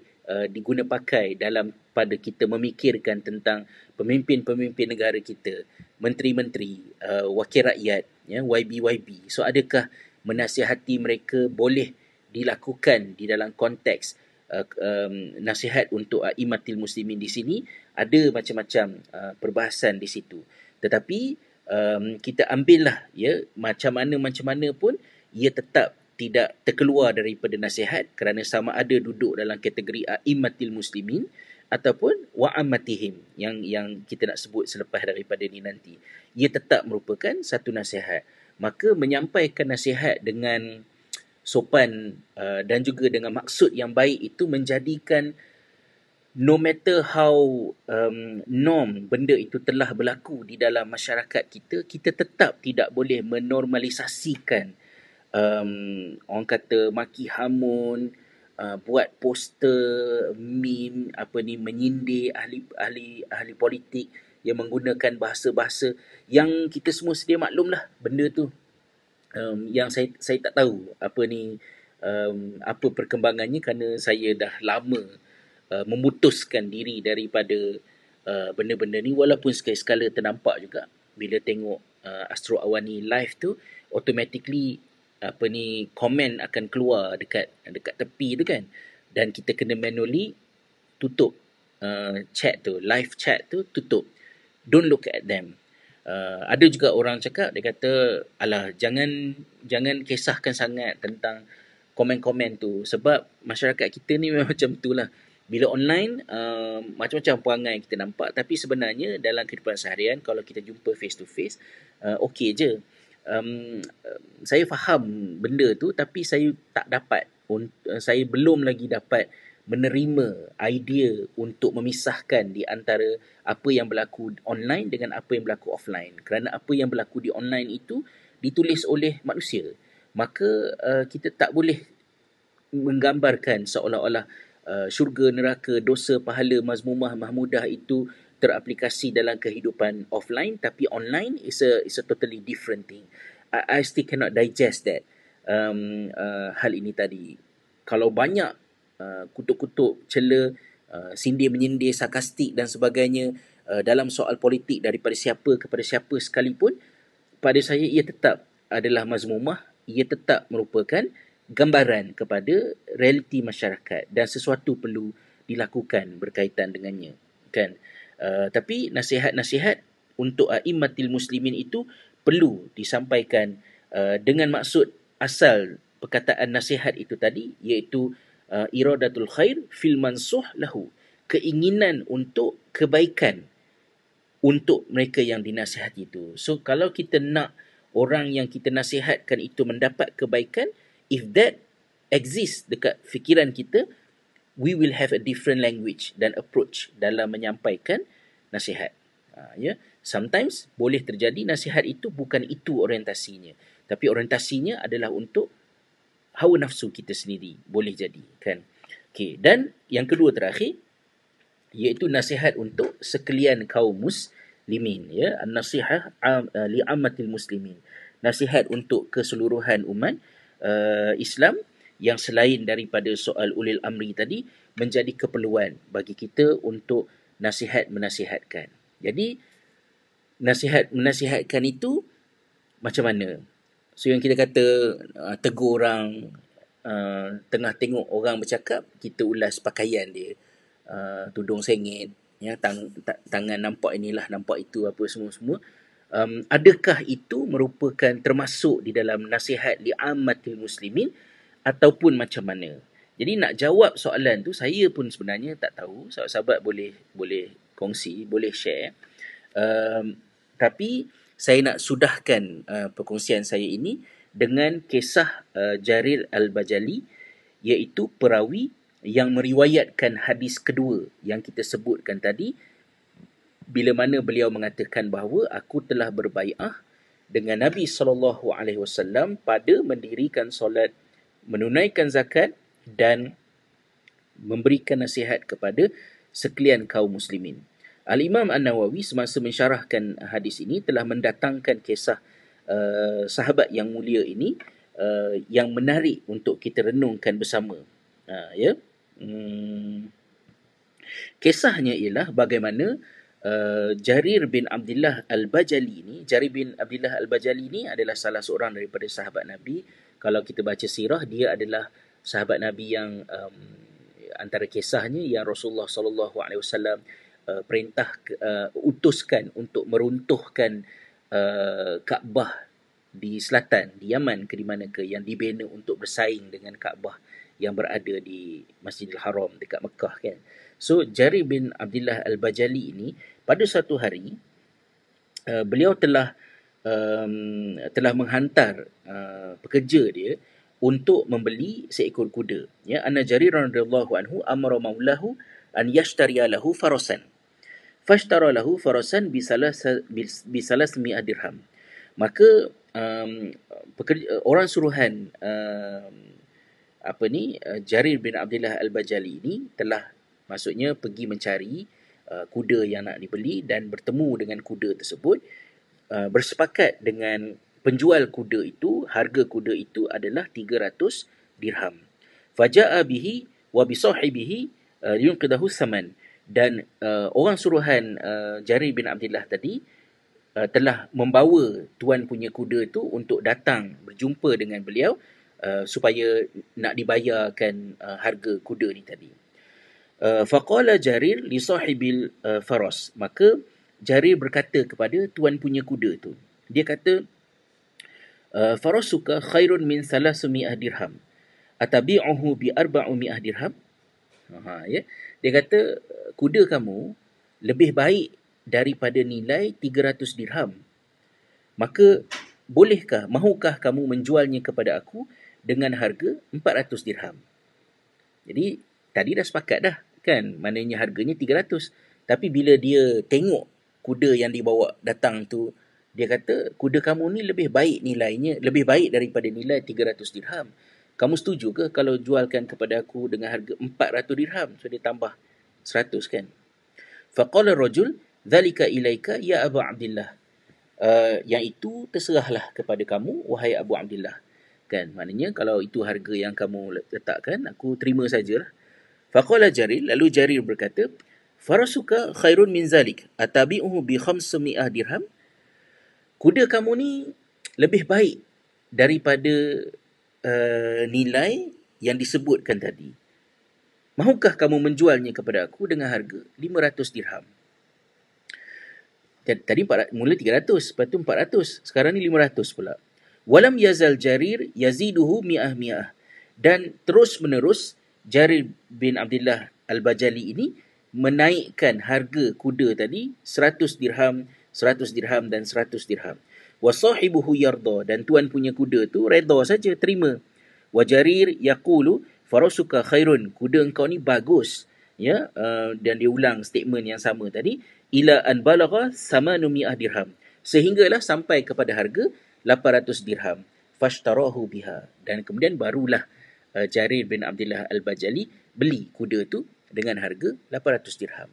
diguna pakai dalam pada kita memikirkan tentang pemimpin-pemimpin negara kita, menteri-menteri, wakil rakyat, YB. So adakah menasihati mereka boleh dilakukan di dalam konteks nasihat untuk a'immatil muslimin di sini? Ada macam-macam perbahasan di situ. Tetapi kita ambillah, macam mana pun ia tetap tidak terkeluar daripada nasihat, kerana sama ada duduk dalam kategori a'immatil muslimin ataupun wa'ammatihim yang kita nak sebut selepas daripada ni nanti. Ia tetap merupakan satu nasihat. Maka menyampaikan nasihat dengan sopan dan juga dengan maksud yang baik itu menjadikan no matter how norm benda itu telah berlaku di dalam masyarakat kita, kita tetap tidak boleh menormalisasikan orang kata maki hamun, buat poster, meme, menyindir ahli politik yang menggunakan bahasa-bahasa yang kita semua sedia maklum lah benda tu. Yang saya tak tahu apa perkembangannya, kerana saya dah lama memutuskan diri daripada benda-benda ni, walaupun sekali-sekala ternampak juga bila tengok Astro Awani live tu, automatically komen akan keluar dekat tepi tu kan, dan kita kena manually tutup chat tu, live chat tu tutup, don't look at them. Ada juga orang cakap, dia kata alah, jangan kisahkan sangat tentang komen-komen tu, sebab masyarakat kita ni memang macam tu lah. Bila online, macam-macam perangai kita nampak, tapi sebenarnya dalam kehidupan seharian, kalau kita jumpa face to face, okey je. Saya faham benda tu, tapi saya belum lagi dapat menerima idea untuk memisahkan di antara apa yang berlaku online dengan apa yang berlaku offline. Kerana apa yang berlaku di online itu ditulis oleh manusia. Maka kita tak boleh menggambarkan seolah-olah syurga, neraka, dosa, pahala, mazmumah, mahmudah itu teraplikasi dalam kehidupan offline, tapi online is a totally different thing. I still cannot digest that hal ini tadi. Kalau banyak kutuk-kutuk, cela, sindir menyindir, sarkastik dan sebagainya dalam soal politik daripada siapa kepada siapa sekalipun, pada saya ia tetap adalah mazmumah, ia tetap merupakan gambaran kepada realiti masyarakat dan sesuatu perlu dilakukan berkaitan dengannya, kan? Tapi nasihat-nasihat untuk a'immatil muslimin itu perlu disampaikan dengan maksud asal perkataan nasihat itu tadi, iaitu iradatul khair fil mansuh lahu, keinginan untuk kebaikan untuk mereka yang dinasihati itu. So kalau kita nak orang yang kita nasihatkan itu mendapat kebaikan, if that exists dekat fikiran kita, we will have a different language dan approach dalam menyampaikan nasihat. Ya, sometimes boleh terjadi nasihat itu bukan itu orientasinya, tapi orientasinya adalah untuk hawa nafsu kita sendiri, boleh jadi kan. Okay. Dan yang kedua terakhir, iaitu nasihat untuk sekalian kaum muslimin, ya, an-nasihah li'ammatil muslimin, nasihat untuk keseluruhan umat Islam yang selain daripada soal ulil amri tadi, menjadi keperluan bagi kita untuk nasihat menasihatkan. Jadi nasihat menasihatkan itu macam mana? So yang kita kata tegur orang, tengah tengok orang bercakap, kita ulas pakaian dia, tudung sengit, ya, tangan nampak inilah, nampak itu, apa semua-semua. Adakah itu merupakan termasuk di dalam nasihat li'ammatil muslimin ataupun macam mana? Jadi nak jawab soalan tu, saya pun sebenarnya tak tahu. Sahabat-sahabat boleh kongsi, boleh share. Tapi saya nak sudahkan perkongsian saya ini dengan kisah Jarir Al-Bajali, iaitu perawi yang meriwayatkan hadis kedua yang kita sebutkan tadi, bila mana beliau mengatakan bahawa aku telah berbai'ah dengan Nabi SAW pada mendirikan solat, menunaikan zakat dan memberikan nasihat kepada sekalian kaum muslimin. Al-Imam An-Nawawi semasa mensyarahkan hadis ini telah mendatangkan kisah sahabat yang mulia ini yang menarik untuk kita renungkan bersama. Ya. Kisahnya ialah bagaimana Jarir bin Abdullah Al-Bajali ini, Jarir bin Abdullah Al-Bajali ini adalah salah seorang daripada sahabat Nabi. Kalau kita baca sirah, dia adalah sahabat Nabi yang antara kisahnya yang Rasulullah SAW perintah utuskan untuk meruntuhkan Kaabah di selatan, di Yaman ke di mana ke, yang dibina untuk bersaing dengan Kaabah yang berada di Masjidil Haram dekat Mekah kan. So Jarir bin Abdullah Al-Bajali ini pada suatu hari beliau telah menghantar pekerja dia untuk membeli seekor kuda. Ya, anna Jarir radhiyallahu anhu amara maulahu an yashtariya lahu farasan. Fashtara lahu farasan bisalas mi'ah dirham. Maka orang suruhan Jarir bin Abdullah Al-Bajali ini telah, maksudnya pergi mencari kuda yang nak dibeli dan bertemu dengan kuda tersebut, bersepakat dengan penjual kuda itu, harga kuda itu adalah 300 dirham. Faja'a bihi wa bisahibihi yunqidahu saman. Dan orang suruhan Jarir bin Abdullah tadi telah membawa tuan punya kuda tu untuk datang berjumpa dengan beliau supaya nak dibayarkan harga kuda ni tadi. Faqala Jarir li sahibil faras. Maka Jarir berkata kepada tuan punya kuda tu, dia kata, farasuka khairun min 300 dirham atabi'uhu bi 400 dirham. Ya. Dia kata kuda kamu lebih baik daripada nilai 300 dirham. Maka mahukah kamu menjualnya kepada aku dengan harga 400 dirham? Jadi tadi dah sepakat dah kan, maknanya harganya 300. Tapi bila dia tengok kuda yang dibawa datang tu, dia kata kuda kamu ni lebih baik nilainya, lebih baik daripada nilai 300 dirham. Kamu setuju ke kalau jualkan kepada aku dengan harga 400 dirham? So dia tambah 100 kan. Faqala rajul dzalika ilaika ya Abu Abdullah. Yang itu terserahlah kepada kamu wahai Abu Abdullah. Kan, maknanya kalau itu harga yang kamu letakkan, aku terima sajalah. Faqala Jarir, lalu Jarir berkata, farasuka khairun min zalik atabi'uhu bi 500 dirham. Kuda kamu ni lebih baik daripada nilai yang disebutkan tadi. Mahukah kamu menjualnya kepada aku dengan harga 500 dirham? Tadi mula 300, lepas tu 400, sekarang ni 500 pula. Walam yazal Jarir yaziduhu mi'ah. Dan terus menerus Jarir bin Abdullah Al-Bajali ini menaikkan harga kuda tadi 100 dirham, 100 dirham dan 100 dirham. Wa sahibuhu yarda, dan tuan punya kuda tu redha saja, terima. Wa Jarir yaqulu farasuka khairun, kuda engkau ni bagus. Ya, dan dia ulang statement yang sama tadi, ila an balagha 800 dirham, sehinggalah sampai kepada harga 800 dirham. Fashtarahu biha, dan kemudian barulah Jarir bin Abdullah Al-Bajali beli kuda tu dengan harga 800 dirham.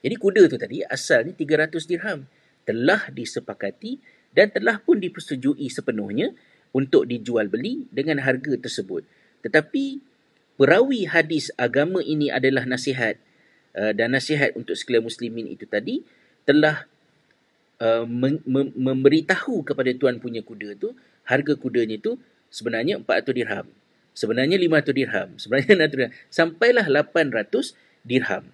Jadi kuda tu tadi asalnya 300 dirham, telah disepakati dan telah pun dipersetujui sepenuhnya untuk dijual beli dengan harga tersebut. Tetapi perawi hadis agama ini adalah nasihat, dan nasihat untuk sekalian muslimin itu tadi telah memberitahu kepada tuan punya kuda tu, harga kudanya tu sebenarnya 400 dirham, sebenarnya 500 dirham, sebenarnya 600 dirham, sampailah 800 dirham.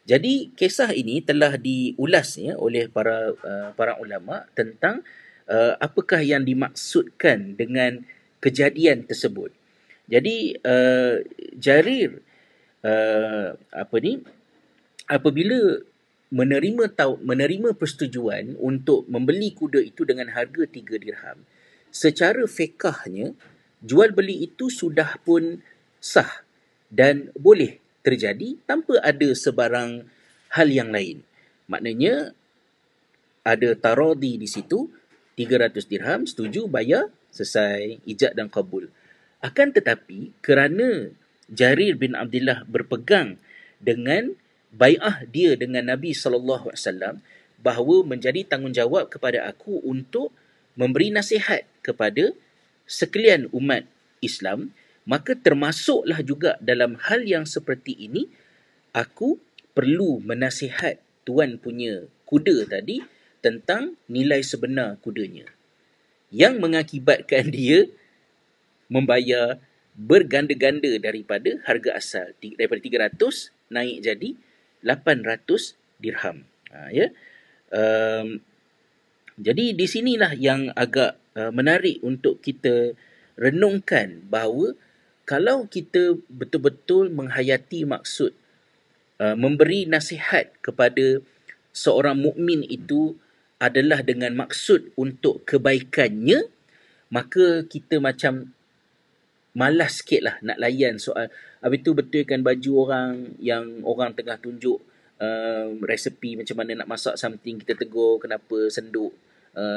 Jadi kisah ini telah diulas oleh para ulama tentang apakah yang dimaksudkan dengan kejadian tersebut. Jadi Jarir apabila menerima persetujuan untuk membeli kuda itu dengan harga 3 dirham, secara fiqahnya jual beli itu sudah pun sah dan boleh terjadi tanpa ada sebarang hal yang lain. Maknanya ada taradi di situ, 300 dirham, setuju, bayar, selesai, ijab dan kabul. Akan tetapi kerana Jarir bin Abdullah berpegang dengan bai'ah dia dengan Nabi SAW, bahawa menjadi tanggungjawab kepada aku untuk memberi nasihat kepada sekalian umat Islam, maka termasuklah juga dalam hal yang seperti ini, aku perlu menasihat tuan punya kuda tadi tentang nilai sebenar kudanya, yang mengakibatkan dia membayar berganda-ganda daripada harga asal. Daripada 300 naik jadi 800 dirham. Jadi di sinilah yang agak menarik untuk kita renungkan, bahawa kalau kita betul-betul menghayati maksud memberi nasihat kepada seorang mukmin itu adalah dengan maksud untuk kebaikannya, maka kita macam malas sikit lah nak layan soal habis tu betulkan baju orang yang orang tengah tunjuk resepi macam mana nak masak something, kita tegur kenapa senduk,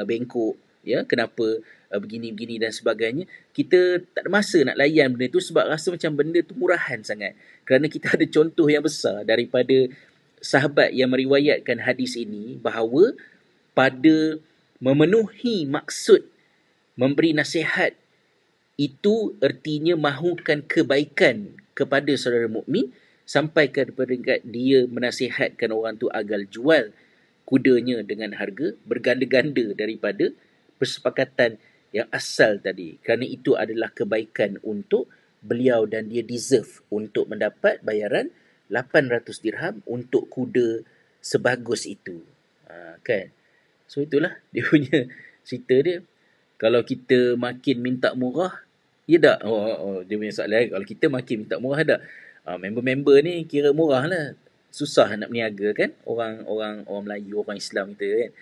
bengkok, kenapa begini-begini dan sebagainya. Kita tak ada masa nak layan benda tu sebab rasa macam benda tu murahan sangat, kerana kita ada contoh yang besar daripada sahabat yang meriwayatkan hadis ini, bahawa pada memenuhi maksud memberi nasihat itu ertinya mahukan kebaikan kepada saudara mukmin, sampai ke peringkat dia menasihatkan orang tu agar jual kudanya dengan harga berganda-ganda daripada persepakatan yang asal tadi, kerana itu adalah kebaikan untuk beliau dan dia deserve untuk mendapat bayaran 800 dirham untuk kuda sebagus itu. Kan? So itulah dia punya cerita dia. Kalau kita makin minta murah, ya tak? Dia punya soalan, kalau kita makin minta murah tak? Member-member ni kira murah lah. Susah nak berniaga kan? Orang Melayu, orang Islam kita kan.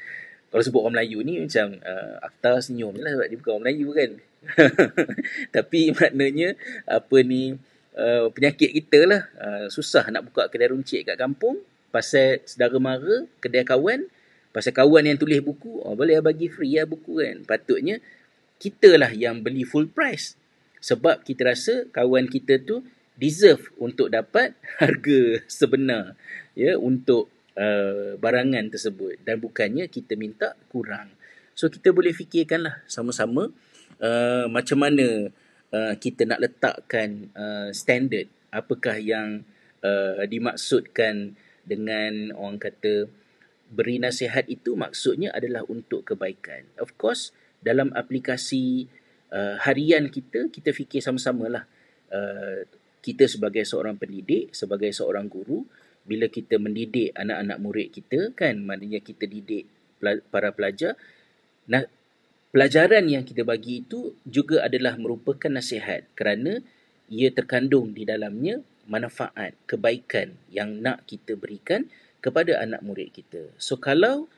Kalau sebut orang Melayu ni macam Akhtar senyum je lah sebab dia bukan orang Melayu kan. Tapi maknanya penyakit kita lah. Susah nak buka kedai runcit kat kampung pasal saudara mara, kedai kawan, pasal kawan yang tulis buku, boleh bagi free lah buku kan. Patutnya kita lah yang beli full price, sebab kita rasa kawan kita tu deserve untuk dapat harga sebenar untuk barangan tersebut, dan bukannya kita minta kurang. So kita boleh fikirkanlah sama-sama macam mana kita nak letakkan standard, apakah yang dimaksudkan dengan orang kata beri nasihat itu, maksudnya adalah untuk kebaikan. Of course, dalam aplikasi harian kita fikir sama-sama lah. Kita sebagai seorang pendidik, sebagai seorang guru, bila kita mendidik anak-anak murid kita kan, maknanya kita didik para pelajar. Nah, pelajaran yang kita bagi itu juga adalah merupakan nasihat, kerana ia terkandung di dalamnya manfaat, kebaikan yang nak kita berikan kepada anak murid kita. So kalau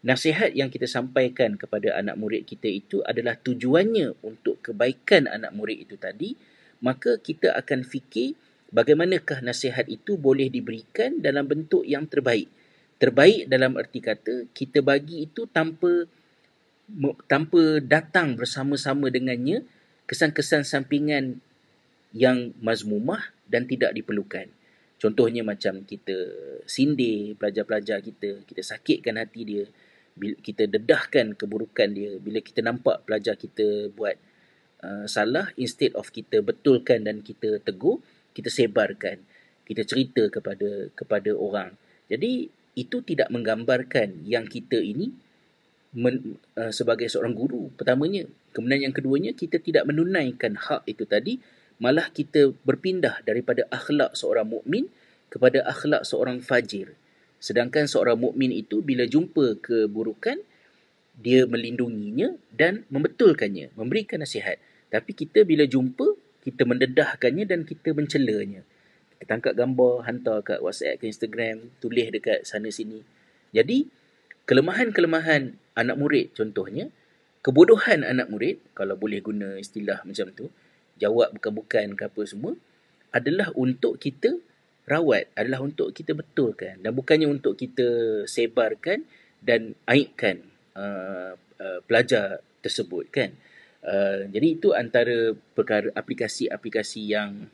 nasihat yang kita sampaikan kepada anak murid kita itu adalah tujuannya untuk kebaikan anak murid itu tadi, maka kita akan fikir bagaimanakah nasihat itu boleh diberikan dalam bentuk yang terbaik. Terbaik dalam erti kata kita bagi itu tanpa datang bersama-sama dengannya kesan-kesan sampingan yang mazmumah dan tidak diperlukan. Contohnya macam kita sindir pelajar-pelajar kita, kita sakitkan hati dia, kita dedahkan keburukan dia. Bila kita nampak pelajar kita buat salah, instead of kita betulkan dan kita tegur, kita sebarkan, kita cerita kepada orang. Jadi itu tidak menggambarkan yang kita ini sebagai seorang guru pertamanya. Kemudian yang keduanya, kita tidak menunaikan hak itu tadi, malah kita berpindah daripada akhlak seorang mukmin kepada akhlak seorang fajir. Sedangkan seorang mukmin itu bila jumpa keburukan, dia melindunginya dan membetulkannya, memberikan nasihat. Tapi kita bila jumpa, kita mendedahkannya dan kita mencelanya. Kita tangkap gambar, hantar kat WhatsApp, ke Instagram, tulis dekat sana sini. Jadi kelemahan-kelemahan anak murid contohnya, kebodohan anak murid, kalau boleh guna istilah macam tu, jawab bukan-bukan ke apa semua, adalah untuk kita rawat, adalah untuk kita betulkan, dan bukannya untuk kita sebarkan dan aibkan pelajar tersebut, kan. Jadi itu antara perkara aplikasi-aplikasi yang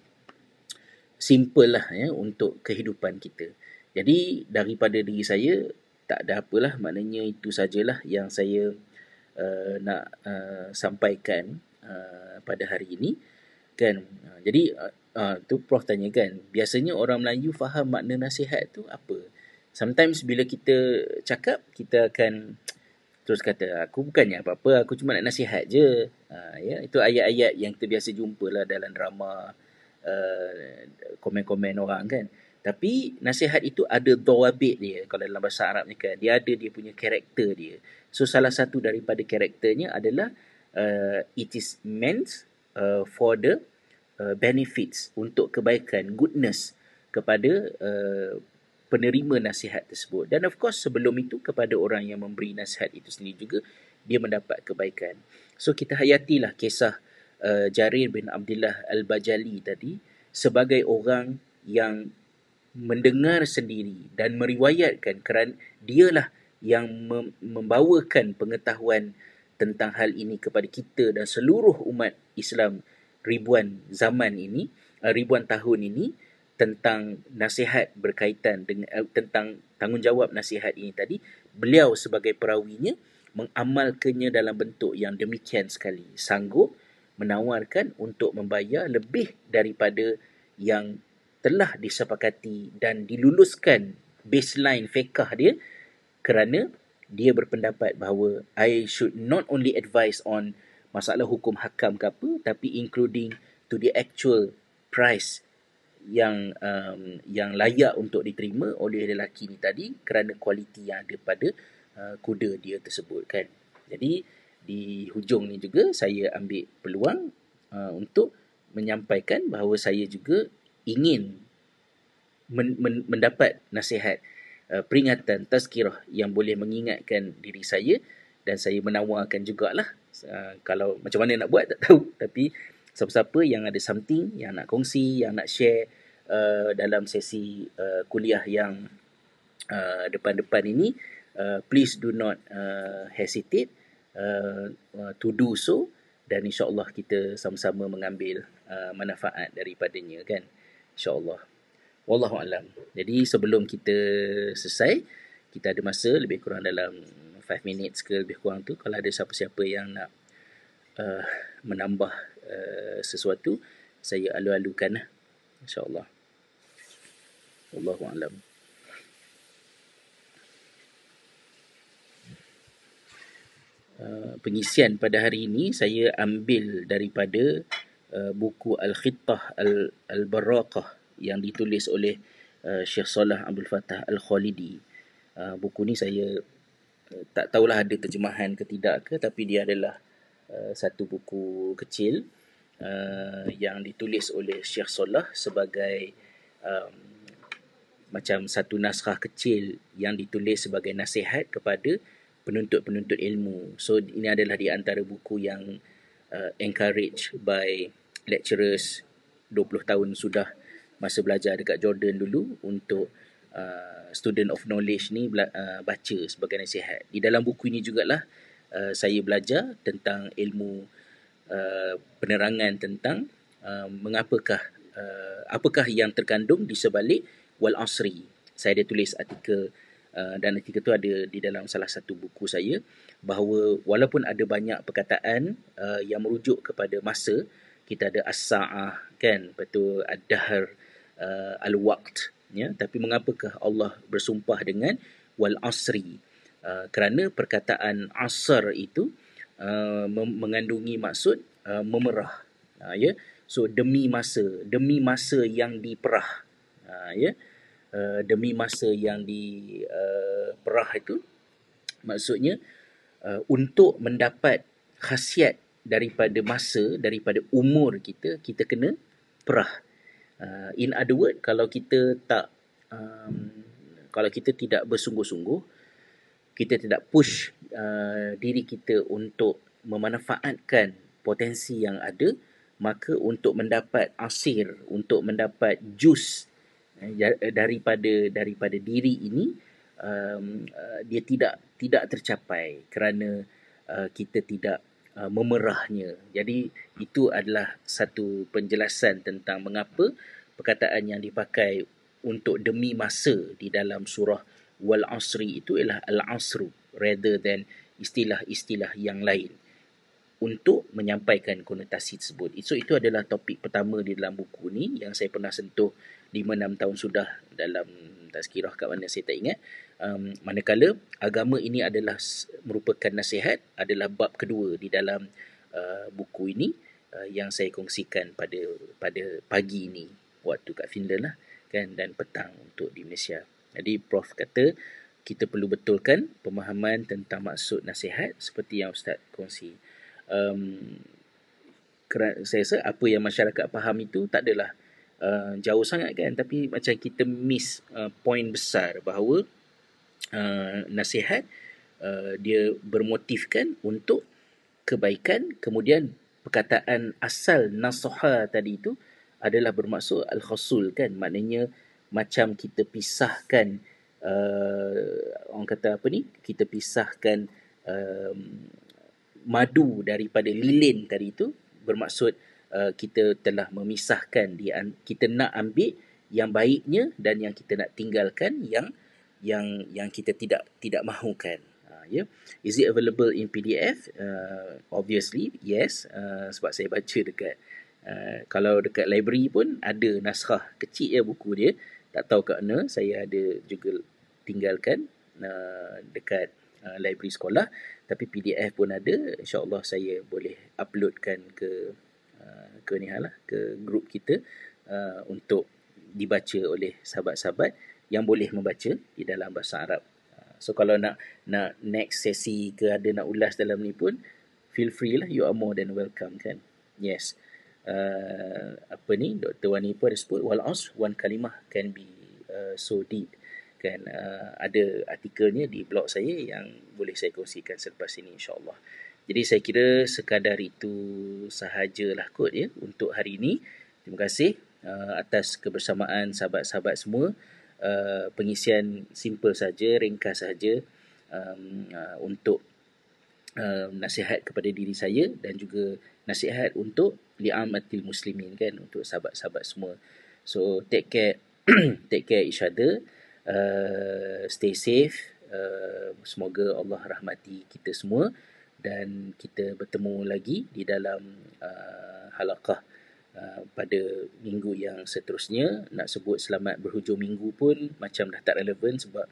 simple lah untuk kehidupan kita. Jadi daripada diri saya, tak ada apalah, maknanya itu sajalah yang saya nak sampaikan pada hari ini, kan. Jadi tu Prof tanya kan, biasanya orang Melayu faham makna nasihat tu apa? Sometimes bila kita cakap, kita akan terus kata, aku bukannya apa-apa, aku cuma nak nasihat je. Ya, itu ayat-ayat yang kita biasa jumpa lah dalam drama, komen-komen orang, kan. Tapi nasihat itu ada dawabit dia, kalau dalam bahasa Arab ni kan, dia ada dia punya karakter dia. So salah satu daripada karakternya adalah it is meant for the benefits, untuk kebaikan, goodness kepada penerima nasihat tersebut. Dan of course sebelum itu kepada orang yang memberi nasihat itu sendiri juga, dia mendapat kebaikan. So kita hayatilah kisah Jarir bin Abdullah Al-Bajali tadi sebagai orang yang mendengar sendiri dan meriwayatkan, kerana dialah yang membawakan pengetahuan tentang hal ini kepada kita dan seluruh umat Islam ribuan tahun ini, tentang nasihat berkaitan dengan tentang tanggungjawab nasihat ini tadi. Beliau sebagai perawinya mengamalkannya dalam bentuk yang demikian sekali, sanggup menawarkan untuk membayar lebih daripada yang telah disepakati dan diluluskan baseline fiqh dia, kerana dia berpendapat bahawa I should not only advise on masalah hukum hakam ke apa, tapi including to the actual price yang layak untuk diterima oleh lelaki ni tadi, kerana kualiti yang ada pada kuda dia tersebut, kan. Jadi di hujung ni juga saya ambil peluang untuk menyampaikan bahawa saya juga ingin mendapat nasihat, peringatan, tazkirah yang boleh mengingatkan diri saya, dan saya menawarkan jugalah, kalau macam mana nak buat tak tahu, tapi siapa-siapa yang ada something yang nak kongsi, yang nak share dalam sesi kuliah yang depan-depan ini, please do not hesitate to do so, dan insyaAllah kita sama-sama mengambil manfaat daripadanya, kan, insyaAllah. Wallahualam. Jadi sebelum kita selesai, kita ada masa lebih kurang dalam 5 minutes ke lebih kurang tu. Kalau ada siapa-siapa yang nak menambah sesuatu, saya alu-alukan lah, insyaAllah. Wallahualam. Pengisian pada hari ini saya ambil daripada buku Al-Khittah Al-Barraqah yang ditulis oleh Syekh Salah Abdul Fattah Al-Khalidi. Buku ni saya tak tahulah ada terjemahan ke tidak ke, tapi dia adalah satu buku kecil yang ditulis oleh Syekh Salah sebagai um, macam satu naskah kecil yang ditulis sebagai nasihat kepada penuntut-penuntut ilmu. So ini adalah di antara buku yang encouraged by lecturers 20 tahun sudah masa belajar dekat Jordan dulu untuk student of knowledge ni baca sebagai nasihat. Di dalam buku ini jugalah saya belajar tentang ilmu penerangan tentang apakah yang terkandung di sebalik wal asri. Saya ada tulis artikel dan artikel tu ada di dalam salah satu buku saya, bahawa walaupun ada banyak perkataan yang merujuk kepada masa, kita ada as-sa'ah kan, lepas tu ad-dahr, al-waqt, ya, tapi mengapakah Allah bersumpah dengan wal asri? Kerana perkataan asar itu mengandungi maksud memerah, ya. So demi masa yang diperah, ya. Demi masa yang diperah itu maksudnya untuk mendapat khasiat daripada masa, daripada umur kita kena perah. In other word, kalau kita tidak bersungguh-sungguh, kita tidak push diri kita untuk memanfaatkan potensi yang ada, maka untuk mendapat asir, untuk mendapat jus daripada diri ini, dia tidak tercapai kerana kita tidak memerahnya. Jadi itu adalah satu penjelasan tentang mengapa perkataan yang dipakai untuk demi masa di dalam surah wal asri itu ialah al-asru rather than istilah-istilah yang lain untuk menyampaikan konotasi tersebut. So itu adalah topik pertama di dalam buku ni yang saya pernah sentuh 5-6 tahun sudah dalam tazkirah kat mana saya tak ingat. Manakala agama ini adalah merupakan nasihat, adalah bab kedua di dalam buku ini yang saya kongsikan pada pagi ini waktu kat Finland lah kan, dan petang untuk di Malaysia. Jadi Prof kata kita perlu betulkan pemahaman tentang maksud nasihat seperti yang Ustaz kongsi. Saya rasa apa yang masyarakat faham itu tak adalah jauh sangat kan, tapi macam kita miss poin besar bahawa nasihat dia bermotifkan untuk kebaikan. Kemudian perkataan asal nasaha tadi itu adalah bermaksud al-khasul kan, maknanya macam kita pisahkan orang kata apa ni, kita pisahkan madu daripada lilin tadi itu, bermaksud kita telah memisahkan, kita nak ambil yang baiknya dan yang kita nak tinggalkan yang kita tidak mahukan. Yeah. Is it available in PDF? Obviously yes, sebab saya baca dekat kalau dekat library pun ada naskah kecil ya buku dia, tak tahu kat mana, saya ada juga tinggalkan dekat library sekolah, tapi PDF pun ada. InsyaAllah saya boleh uploadkan ke grup kita untuk dibaca oleh sahabat-sahabat yang boleh membaca di dalam bahasa Arab. So kalau nak next sesi ke ada nak ulas dalam ni pun feel free lah, you are more than welcome kan. Yes. Dr. Wani pun ada sebut wal asr, one kalimah can be so deep kan. Ada artikelnya di blog saya yang boleh saya kongsikan selepas ini insyaAllah. Jadi saya kira sekadar itu sahajalah kot ya untuk hari ini. Terima kasih atas kebersamaan sahabat-sahabat semua. Pengisian simple saja, ringkas saja untuk nasihat kepada diri saya dan juga nasihat untuk li'amatil muslimin kan, untuk sahabat-sahabat semua. So take care each other, stay safe. Semoga Allah rahmati kita semua dan kita bertemu lagi di dalam halaqah pada minggu yang seterusnya. Nak sebut selamat berhujung minggu pun macam dah tak relevan, sebab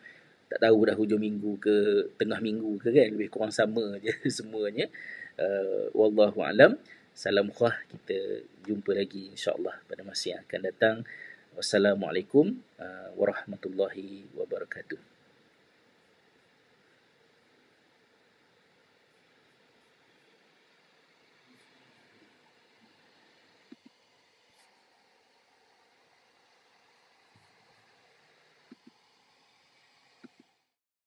tak tahu dah hujung minggu ke tengah minggu ke kan, lebih kurang sama je semuanya. Wallahu alam. Salam khah, kita jumpa lagi insyaAllah pada masa yang akan datang. Wassalamualaikum warahmatullahi wabarakatuh.